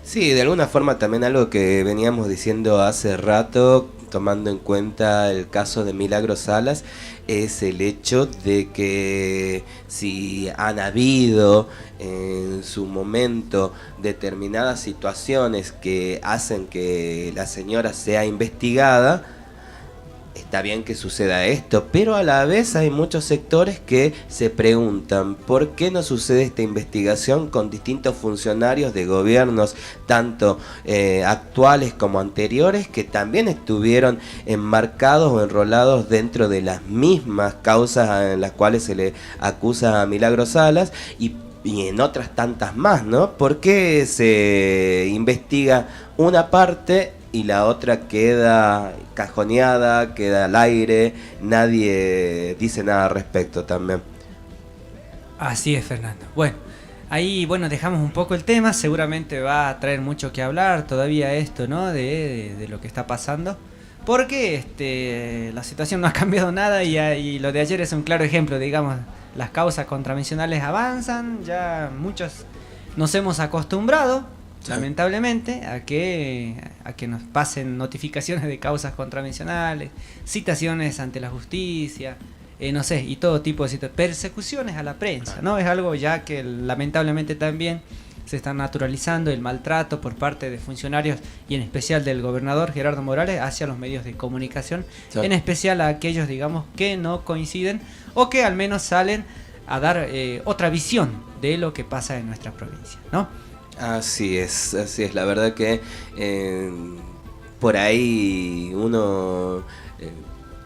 Sí, de alguna forma también algo que veníamos diciendo hace rato, tomando en cuenta el caso de Milagro Salas, es el hecho de que si han habido en su momento determinadas situaciones que hacen que la señora sea investigada, está bien que suceda esto, pero a la vez hay muchos sectores que se preguntan ¿por qué no sucede esta investigación con distintos funcionarios de gobiernos, tanto actuales como anteriores, que también estuvieron enmarcados o enrolados dentro de las mismas causas en las cuales se le acusa a Milagro Salas y en otras tantas más, ¿no? ¿Por qué se investiga una parte y la otra queda cajoneada, queda al aire, nadie dice nada al respecto también? Así es, Fernando. Bueno, ahí dejamos un poco el tema, seguramente va a traer mucho que hablar todavía esto, ¿no? De lo que está pasando, porque la situación no ha cambiado nada y lo de ayer es un claro ejemplo, digamos, las causas contravencionales avanzan, ya muchos nos hemos acostumbrado, lamentablemente, a que nos pasen notificaciones de causas contravencionales, citaciones ante la justicia, no sé, y todo tipo de persecuciones a la prensa, ¿no? Es algo ya que lamentablemente también se está naturalizando el maltrato por parte de funcionarios y en especial del gobernador Gerardo Morales hacia los medios de comunicación, en especial a aquellos, digamos, que no coinciden o que al menos salen a dar otra visión de lo que pasa en nuestra provincia, ¿no? Así es, la verdad que por ahí uno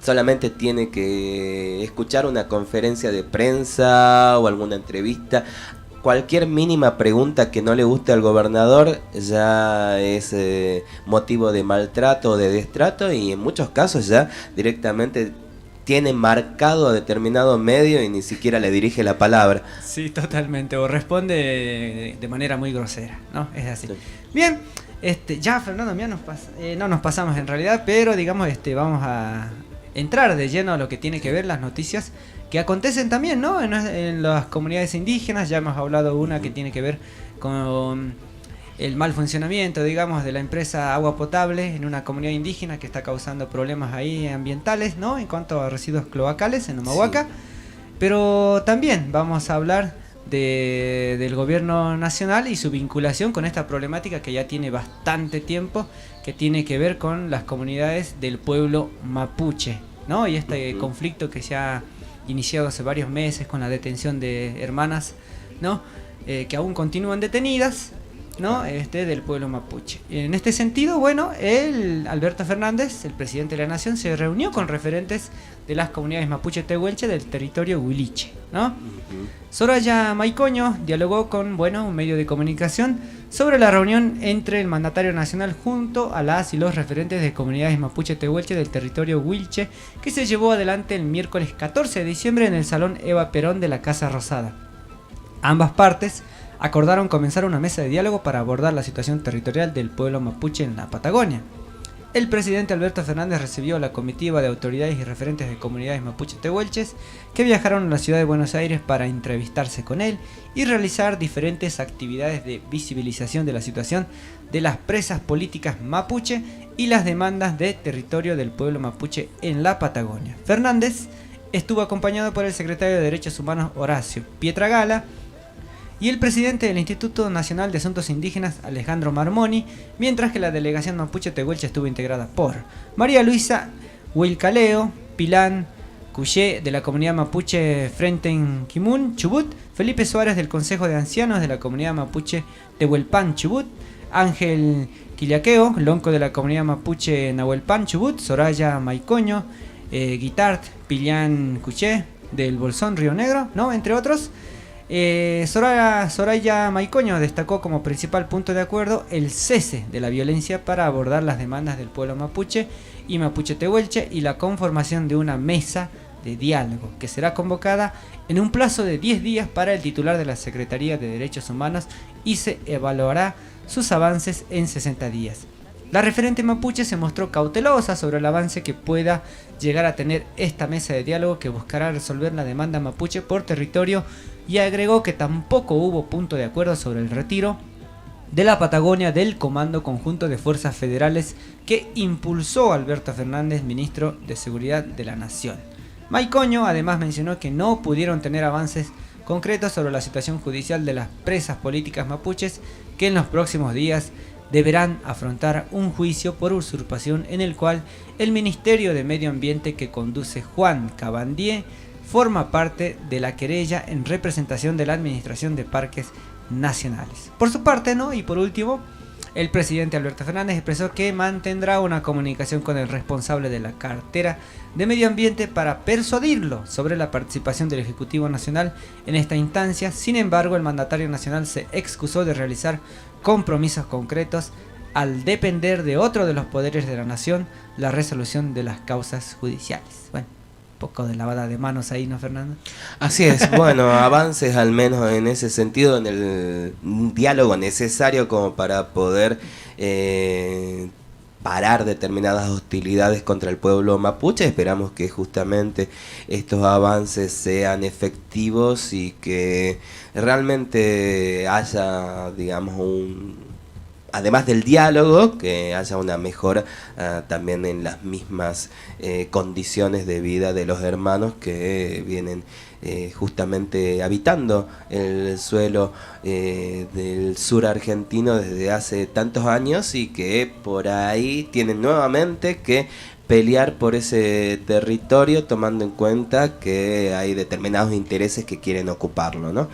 solamente tiene que escuchar una conferencia de prensa o alguna entrevista. Cualquier mínima pregunta que no le guste al gobernador ya es motivo de maltrato o de destrato, y en muchos casos ya directamente tiene marcado a determinado medio y ni siquiera le dirige la palabra. Sí, totalmente, o responde de manera muy grosera, ¿no? Es así. Sí. Bien, ya Fernando, ya no nos pasamos en realidad, pero digamos, vamos a entrar de lleno a lo que tiene que ver las noticias que acontecen también, ¿no? En las comunidades indígenas. Ya hemos hablado una que tiene que ver con el mal funcionamiento, digamos, de la empresa Agua Potable en una comunidad indígena que está causando problemas ahí ambientales, ¿no? En cuanto a residuos cloacales en Humahuaca. Sí. Pero también vamos a hablar del gobierno nacional y su vinculación con esta problemática que ya tiene bastante tiempo, que tiene que ver con las comunidades del pueblo mapuche, ¿no? Y este conflicto que se ha iniciado hace varios meses con la detención de hermanas, ¿no? Que aún continúan detenidas, ¿no? Del pueblo mapuche. En este sentido, Alberto Fernández, el presidente de la nación, se reunió con referentes de las comunidades mapuche tehuelche del territorio huiliche, ¿no? Soraya Maicoño dialogó con un medio de comunicación sobre la reunión entre el mandatario nacional junto a las y los referentes de comunidades mapuche tehuelche del territorio huilche, que se llevó adelante el miércoles 14 de diciembre en el Salón Eva Perón de la Casa Rosada. Ambas partes acordaron comenzar una mesa de diálogo para abordar la situación territorial del pueblo mapuche en la Patagonia. el presidente Alberto Fernández recibió a la comitiva de autoridades y referentes de comunidades mapuche tehuelches que viajaron a la ciudad de Buenos Aires para entrevistarse con él y realizar diferentes actividades de visibilización de la situación de las presas políticas mapuche y las demandas de territorio del pueblo mapuche en la Patagonia. Fernández estuvo acompañado por el secretario de Derechos Humanos Horacio Pietragala y el presidente del Instituto Nacional de Asuntos Indígenas, Alejandro Marmoni, mientras que la delegación mapuche tehuelche estuvo integrada por María Luisa Huilcaleo, Pilán Cuyé de la comunidad mapuche Frenten Kimun, Chubut, Felipe Suárez del Consejo de Ancianos de la comunidad mapuche Tehuelpan, Chubut, Ángel Quillaqueo, lonco de la comunidad mapuche Nahuelpan, Chubut, Soraya Maicoño, Guitart, Pilián Cuché del Bolsón, Río Negro, ¿no? Entre otros. Soraya Maicoño destacó como principal punto de acuerdo el cese de la violencia para abordar las demandas del pueblo mapuche y mapuche tehuelche y la conformación de una mesa de diálogo que será convocada en un plazo de 10 días para el titular de la Secretaría de Derechos Humanos y se evaluará sus avances en 60 días. La referente mapuche se mostró cautelosa sobre el avance que pueda llegar a tener esta mesa de diálogo que buscará resolver la demanda mapuche por territorio y agregó que tampoco hubo punto de acuerdo sobre el retiro de la Patagonia del Comando Conjunto de Fuerzas Federales que impulsó Alberto Fernández, ministro de Seguridad de la Nación. Maicoño además mencionó que no pudieron tener avances concretos sobre la situación judicial de las presas políticas mapuches que en los próximos días deberán afrontar un juicio por usurpación en el cual el Ministerio de Medio Ambiente que conduce Juan Cabandier forma parte de la querella en representación de la Administración de Parques Nacionales. Por su parte, ¿no? Y por último, el presidente Alberto Fernández expresó que mantendrá una comunicación con el responsable de la cartera de Medio Ambiente para persuadirlo sobre la participación del Ejecutivo Nacional en esta instancia. Sin embargo, el mandatario nacional se excusó de realizar compromisos concretos al depender de otro de los poderes de la nación la resolución de las causas judiciales. Bueno, un poco de lavada de manos ahí, ¿no, Fernando? Así es, bueno, avances al menos en ese sentido, en el diálogo necesario como para poder parar determinadas hostilidades contra el pueblo mapuche. Esperamos que justamente estos avances sean efectivos y que realmente haya, digamos, además del diálogo, que haya una mejora también en las mismas condiciones de vida de los hermanos que vienen justamente habitando el suelo del sur argentino desde hace tantos años y que por ahí tienen nuevamente que pelear por ese territorio tomando en cuenta que hay determinados intereses que quieren ocuparlo, ¿no?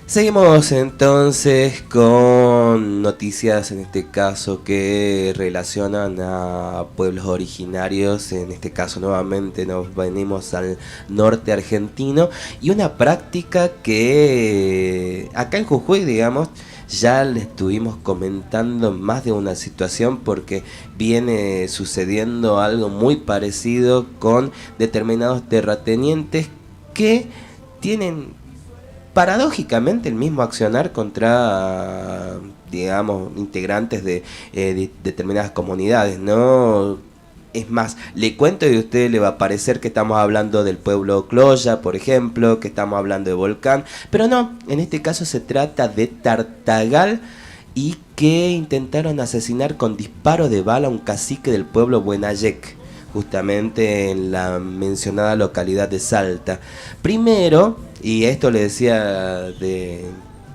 Seguimos entonces con noticias, en este caso, que relacionan a pueblos originarios. En este caso nuevamente nos venimos al norte argentino y una práctica que acá en Jujuy, digamos, ya le estuvimos comentando más de una situación porque viene sucediendo algo muy parecido con determinados terratenientes que tienen paradójicamente el mismo accionar contra, digamos, integrantes de determinadas comunidades, ¿no? Es más, le cuento y a usted le va a parecer que estamos hablando del pueblo Cloya, por ejemplo, que estamos hablando de Volcán, pero no, en este caso se trata de Tartagal y que intentaron asesinar con disparo de bala a un cacique del pueblo Buenayec, justamente en la mencionada localidad de Salta. Primero, y esto le decía de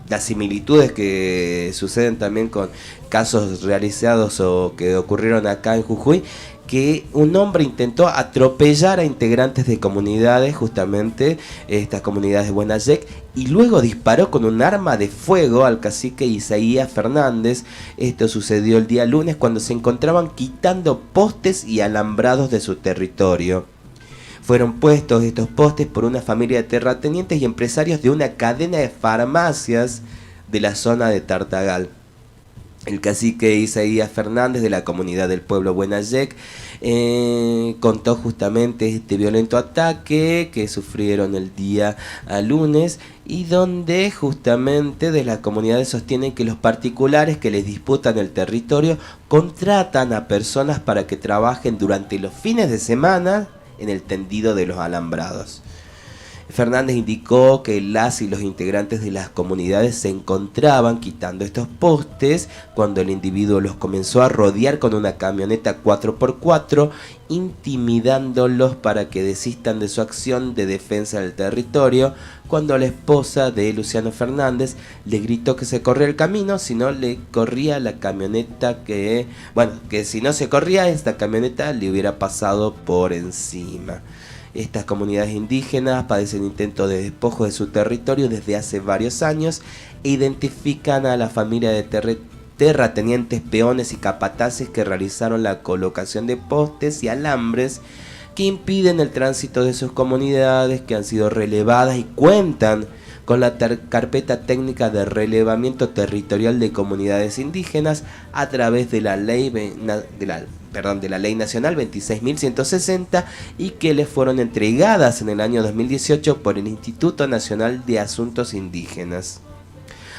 las similitudes que suceden también con casos realizados o que ocurrieron acá en Jujuy, que un hombre intentó atropellar a integrantes de comunidades, justamente estas comunidades de Buenayec, y luego disparó con un arma de fuego al cacique Isaías Fernández. Esto sucedió el día lunes cuando se encontraban quitando postes y alambrados de su territorio. Fueron puestos estos postes por una familia de terratenientes y empresarios de una cadena de farmacias de la zona de Tartagal. El cacique Isaías Fernández de la comunidad del pueblo Buenayec contó justamente este violento ataque que sufrieron el día lunes, y donde justamente de las comunidades sostienen que los particulares que les disputan el territorio contratan a personas para que trabajen durante los fines de semana en el tendido de los alambrados. Fernández indicó que las y los integrantes de las comunidades se encontraban quitando estos postes cuando el individuo los comenzó a rodear con una camioneta 4x4, intimidándolos para que desistan de su acción de defensa del territorio, cuando la esposa de Luciano Fernández le gritó que se corría el camino, si no le corría la camioneta que si no se corría esta camioneta le hubiera pasado por encima. Estas comunidades indígenas padecen intentos de despojo de su territorio desde hace varios años e identifican a la familia de terratenientes, peones y capataces que realizaron la colocación de postes y alambres que impiden el tránsito de sus comunidades, que han sido relevadas y cuentan con la carpeta técnica de relevamiento territorial de comunidades indígenas a través de la ley de la Ley Nacional 26.160 y que les fueron entregadas en el año 2018 por el Instituto Nacional de Asuntos Indígenas.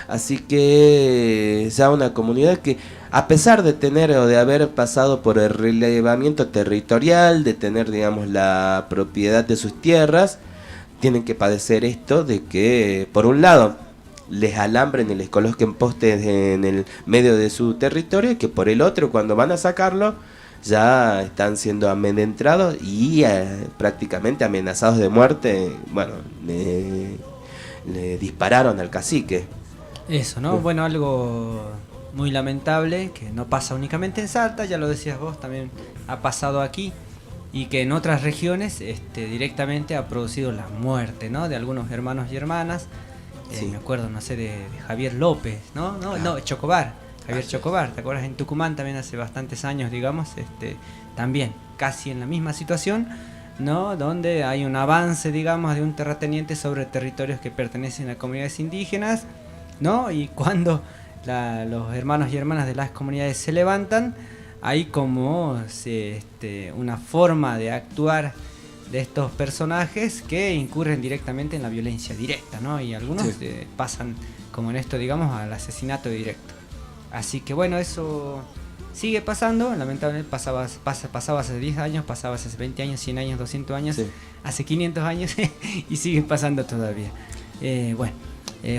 Así que ya una comunidad que, a pesar de tener o de haber pasado por el relevamiento territorial, de tener, digamos, la propiedad de sus tierras, tienen que padecer esto de que, por un lado, les alambren y les coloquen postes en el medio de su territorio, y que por el otro, cuando van a sacarlo, ya están siendo amedrentados y prácticamente amenazados de muerte. Bueno, le dispararon al cacique. Eso, ¿no? Bueno, algo muy lamentable que no pasa únicamente en Salta, ya lo decías vos, también ha pasado aquí, y que en otras regiones directamente ha producido la muerte, ¿no? De algunos hermanos y hermanas. Sí. Me acuerdo, no sé, de Javier López, ¿no? Chocobar. Javier Chocobar, ¿te acuerdas? En Tucumán también hace bastantes años, digamos, también casi en la misma situación, ¿no? Donde hay un avance, digamos, de un terrateniente sobre territorios que pertenecen a comunidades indígenas, ¿no? Y cuando los hermanos y hermanas de las comunidades se levantan, hay como una forma de actuar de estos personajes que incurren directamente en la violencia directa, ¿no? Y algunos pasan, como en esto, digamos, al asesinato directo. Así que bueno, eso sigue pasando, lamentablemente pasaba hace 10 años, pasaba hace 20 años, 100 años, 200 años, hace 500 años y sigue pasando todavía.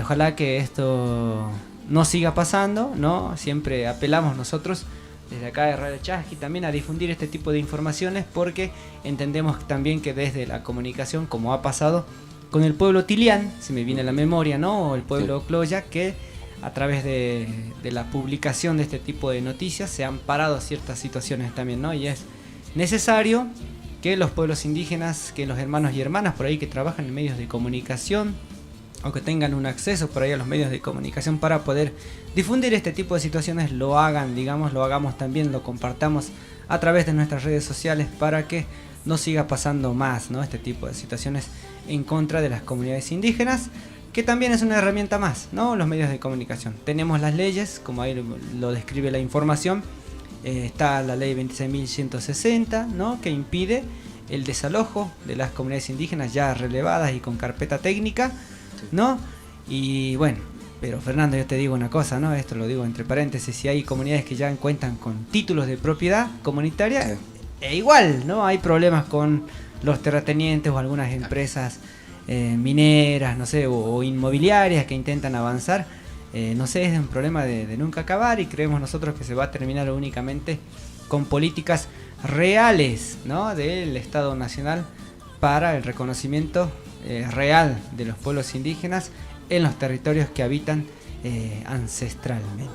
Ojalá que esto no siga pasando, ¿no? Siempre apelamos nosotros desde acá de Radio Chasqui también a difundir este tipo de informaciones, porque entendemos también que desde la comunicación, como ha pasado con el pueblo Tilián, se me viene a la memoria, ¿no? O el pueblo Cloya, que a través de la publicación de este tipo de noticias se han parado ciertas situaciones también, ¿no? Y es necesario que los pueblos indígenas, que los hermanos y hermanas por ahí que trabajan en medios de comunicación o que tengan un acceso por ahí a los medios de comunicación para poder difundir este tipo de situaciones, lo hagan, digamos, lo hagamos también, lo compartamos a través de nuestras redes sociales para que no siga pasando más, ¿no? Este tipo de situaciones en contra de las comunidades indígenas, que también es una herramienta más, ¿no? Los medios de comunicación. Tenemos las leyes, como ahí lo describe la información. Está la ley 26.160, ¿no? Que impide el desalojo de las comunidades indígenas ya relevadas y con carpeta técnica, ¿no? Y bueno, pero Fernando, yo te digo una cosa, ¿no? Esto lo digo entre paréntesis, si hay comunidades que ya cuentan con títulos de propiedad comunitaria, igual, ¿no? Hay problemas con los terratenientes o algunas empresas mineras, no sé, o inmobiliarias que intentan avanzar. No sé, es un problema de nunca acabar, y creemos nosotros que se va a terminar únicamente con políticas reales, ¿no? Del Estado Nacional para el reconocimiento real de los pueblos indígenas en los territorios que habitan ancestralmente.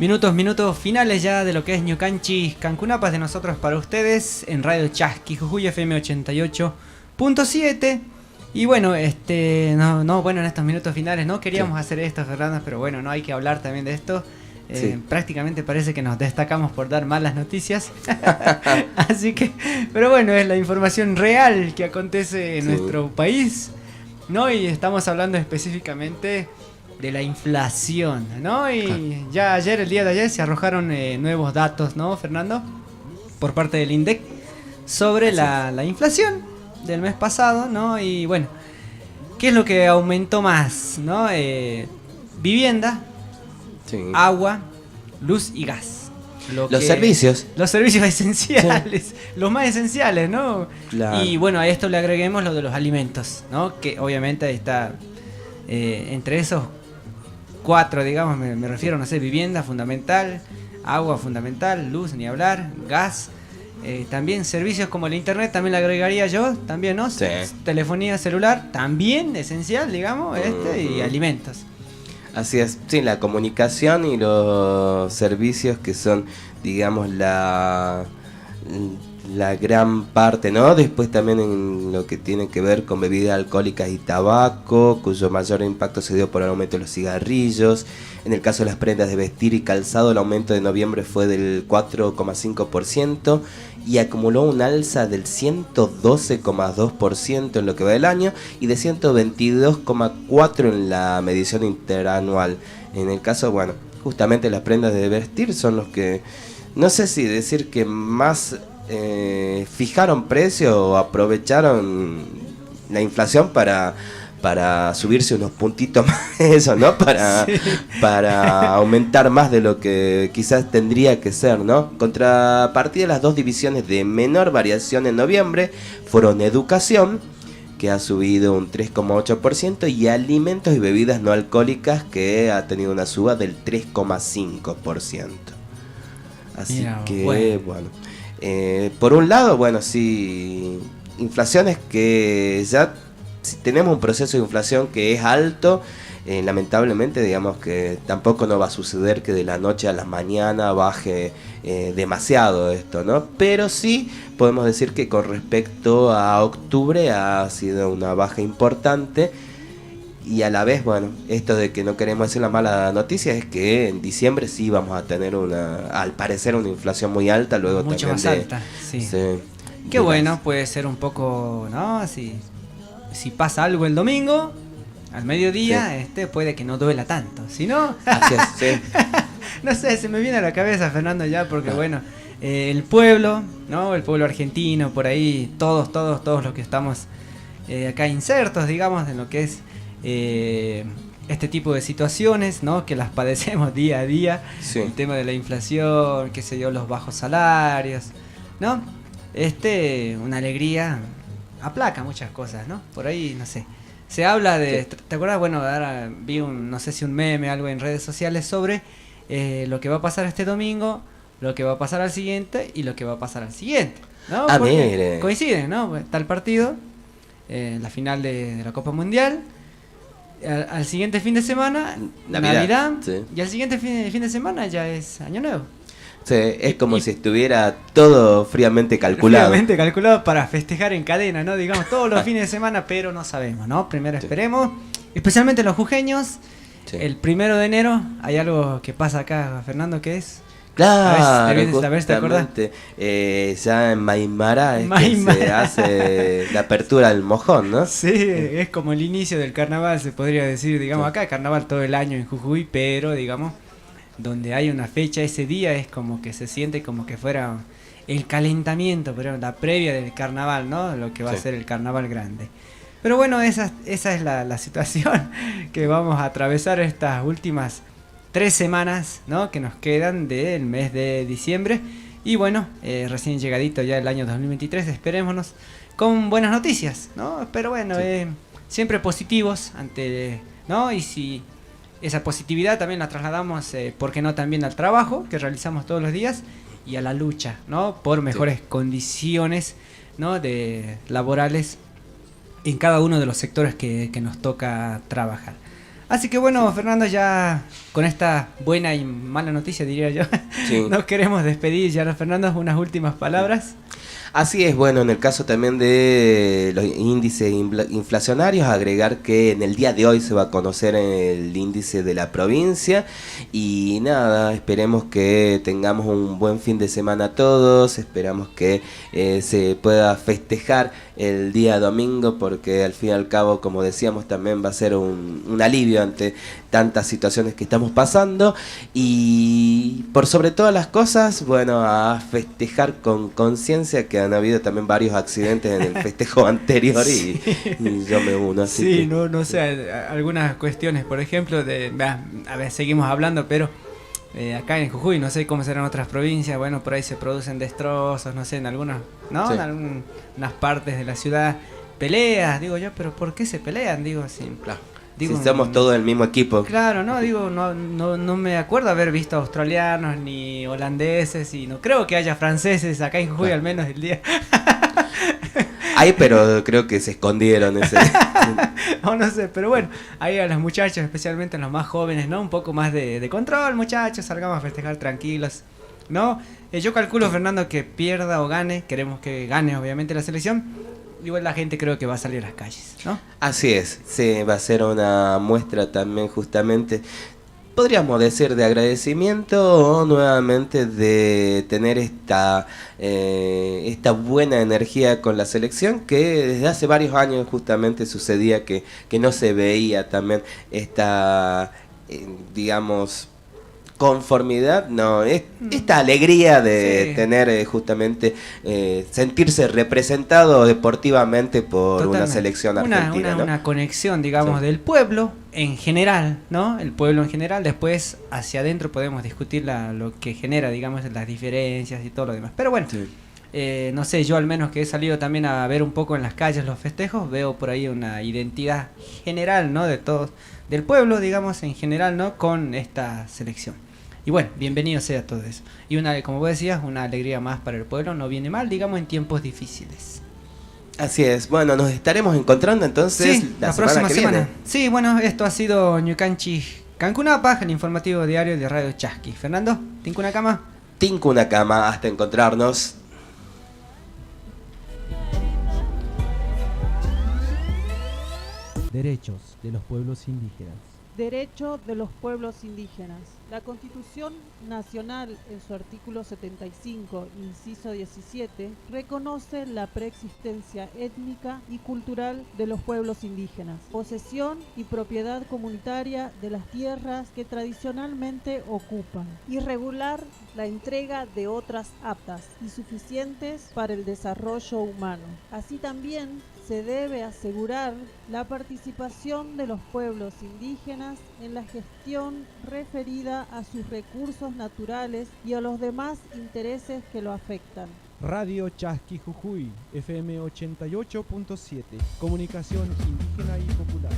Minutos finales ya de lo que es Ñucanchis Cancunapas, de nosotros para ustedes en Radio Chasqui Jujuy FM 88.7. Y bueno, bueno, en estos minutos finales no queríamos hacer esto, Fernando, pero bueno, no hay que hablar también de esto. Prácticamente parece que nos destacamos por dar malas noticias. Así que, pero bueno, es la información real que acontece en nuestro país, ¿no? Y estamos hablando específicamente de la inflación, ¿no? Y ya el día de ayer se arrojaron nuevos datos, ¿no, Fernando? Por parte del INDEC sobre la inflación del mes pasado, ¿no? Y bueno, ¿qué es lo que aumentó más, ¿no? Vivienda, agua, luz y gas. Los servicios esenciales, los más esenciales, ¿no? Claro. Y bueno, a esto le agreguemos lo de los alimentos, ¿no? Que obviamente está entre esos 4, digamos, me refiero, no sé, vivienda fundamental, agua fundamental, luz ni hablar, gas, también servicios como el internet, también le agregaría yo, también, ¿no? Sí. Telefonía celular, también esencial, digamos, y alimentos. Así es, sí, la comunicación y los servicios que son, digamos, la gran parte, ¿no? Después también en lo que tiene que ver con bebidas alcohólicas y tabaco, cuyo mayor impacto se dio por el aumento de los cigarrillos. En el caso de las prendas de vestir y calzado, el aumento de noviembre fue del 4,5% y acumuló un alza del 112,2% en lo que va del año y de 122,4% en la medición interanual. En el caso, bueno, justamente las prendas de vestir son los que, no sé si decir que más fijaron precio o aprovecharon la inflación para subirse unos puntitos más, eso, ¿no? Para aumentar más de lo que quizás tendría que ser, ¿no? Contrapartida, las dos divisiones de menor variación en noviembre fueron educación, que ha subido un 3,8%, y alimentos y bebidas no alcohólicas, que ha tenido una suba del 3,5%. Así mira, que, bueno. Por un lado, bueno, sí, inflaciones que ya tenemos un proceso de inflación que es alto, lamentablemente, digamos que tampoco no va a suceder que de la noche a la mañana baje demasiado esto, ¿no? Pero sí podemos decir que con respecto a octubre ha sido una baja importante. Y a la vez, bueno, esto de que no queremos decir la mala noticia es que en diciembre sí vamos a tener al parecer una inflación muy alta, luego mucho también más alta, sí. Qué bueno, puede ser un poco, ¿no? Si pasa algo el domingo, al mediodía, puede que no duela tanto, si no... Así es, sí. No sé, se me viene a la cabeza, Fernando, ya, porque bueno, el pueblo, ¿no? El pueblo argentino, por ahí, todos los que estamos acá insertos, digamos, en lo que es este tipo de situaciones, ¿no? Que las padecemos día a día, el tema de la inflación, qué sé yo, los bajos salarios, ¿no? Una alegría aplaca muchas cosas, ¿no? Por ahí, no sé, se habla de, ¿te acuerdas? Bueno, ahora vi no sé si un meme, algo en redes sociales sobre lo que va a pasar este domingo, lo que va a pasar al siguiente y lo que va a pasar al siguiente, ¿no? Porque coinciden, ¿no? Está el partido, la final de la Copa Mundial. Al siguiente fin de semana, Navidad, y al siguiente fin de semana ya es Año Nuevo. Sí, es como si estuviera todo fríamente calculado. Fríamente calculado para festejar en cadena, ¿no? Digamos, todos los fines de semana, pero no sabemos, ¿no? Primero esperemos, especialmente los jujeños, el 1 de enero, hay algo que pasa acá, Fernando, que es... Claro, a ver si te acordás. Ya en Maimara que se hace la apertura del mojón, ¿no? Sí, es como el inicio del carnaval, se podría decir, digamos, acá hay carnaval todo el año en Jujuy, pero digamos, donde hay una fecha ese día es como que se siente como que fuera el calentamiento, pero la previa del carnaval, ¿no? Lo que va a ser el carnaval grande. Pero bueno, esa es la situación que vamos a atravesar estas últimas 3 semanas, ¿no? Que nos quedan del mes de diciembre. Y bueno, recién llegadito ya el año 2023, esperémonos con buenas noticias, ¿no? Pero bueno, siempre positivos ante, ¿no? Y si esa positividad también la trasladamos, ¿por qué no también al trabajo que realizamos todos los días? Y a la lucha, ¿no? Por mejores condiciones, ¿no? Laborales en cada uno de los sectores que nos toca trabajar. Así que bueno, Fernando, ya con esta buena y mala noticia, diría yo, Sí. nos queremos despedir ya, ¿no, Fernando? Unas últimas palabras. Así es, bueno, en el caso también de los índices inflacionarios, agregar que en el día de hoy se va a conocer el índice de la provincia y nada, esperemos que tengamos un buen fin de semana todos, esperamos que se pueda festejar el día domingo porque al fin y al cabo, como decíamos, también va a ser un alivio ante tantas situaciones que estamos pasando y por sobre todas las cosas, bueno, a festejar con conciencia que han habido también varios accidentes en el festejo anterior y yo me uno. Así Sí, que, no sé, algunas cuestiones, por ejemplo, a ver, seguimos hablando, pero acá en Jujuy, no sé cómo serán otras provincias, bueno, por ahí se producen destrozos, no sé, en algunas, ¿no? Sí. En algunas partes de la ciudad, peleas, digo yo, pero ¿por qué se pelean? Digo así, claro, digo, si somos todos el mismo equipo. Claro, no, digo, no me acuerdo haber visto australianos ni holandeses y no creo que haya franceses acá en Jujuy, Claro. al menos el día. Hay, pero creo que se escondieron ese. No sé, pero bueno, ahí a los muchachos, especialmente a los más jóvenes, ¿no? Un poco más de control, muchachos, salgamos a festejar tranquilos, ¿no? Yo calculo, Fernando, que pierda o gane, queremos que gane obviamente la selección, igual la gente creo que va a salir a las calles, ¿no? Así es, sí, va a ser una muestra también justamente, podríamos decir, de agradecimiento o nuevamente de tener esta buena energía con la selección que desde hace varios años justamente sucedía que no se veía también esta, digamos, conformidad, no, esta alegría de Sí. tener justamente sentirse representado deportivamente por una Totalmente. selección argentina, ¿no? Una conexión, digamos, Sí. del pueblo en general, ¿no? El pueblo en general, después hacia adentro podemos discutir lo que genera, digamos, las diferencias y todo lo demás. Pero bueno, Sí. no sé, yo al menos que he salido también a ver un poco en las calles los festejos, veo por ahí una identidad general, ¿no? De todos, del pueblo, digamos, en general, ¿no? Con esta selección. Y bueno, bienvenido sea todo eso. Y como vos decías, una alegría más para el pueblo, no viene mal, digamos, en tiempos difíciles. Así es, bueno, nos estaremos encontrando entonces Sí, la próxima semana que semana. viene. Sí, bueno, esto ha sido Ñucanchis Cancunapaj, el informativo diario de Radio Chasqui. Fernando, Tincunacama. Tincunacama, hasta encontrarnos. Derechos de los pueblos indígenas. Derecho de los pueblos indígenas. La Constitución Nacional, en su artículo 75, inciso 17, reconoce la preexistencia étnica y cultural de los pueblos indígenas, posesión y propiedad comunitaria de las tierras que tradicionalmente ocupan, y regular la entrega de otras aptas y suficientes para el desarrollo humano. Así también se debe asegurar la participación de los pueblos indígenas en la gestión referida a sus recursos naturales y a los demás intereses que lo afectan. Radio Chasqui Jujuy, FM 88.7, comunicación indígena y popular.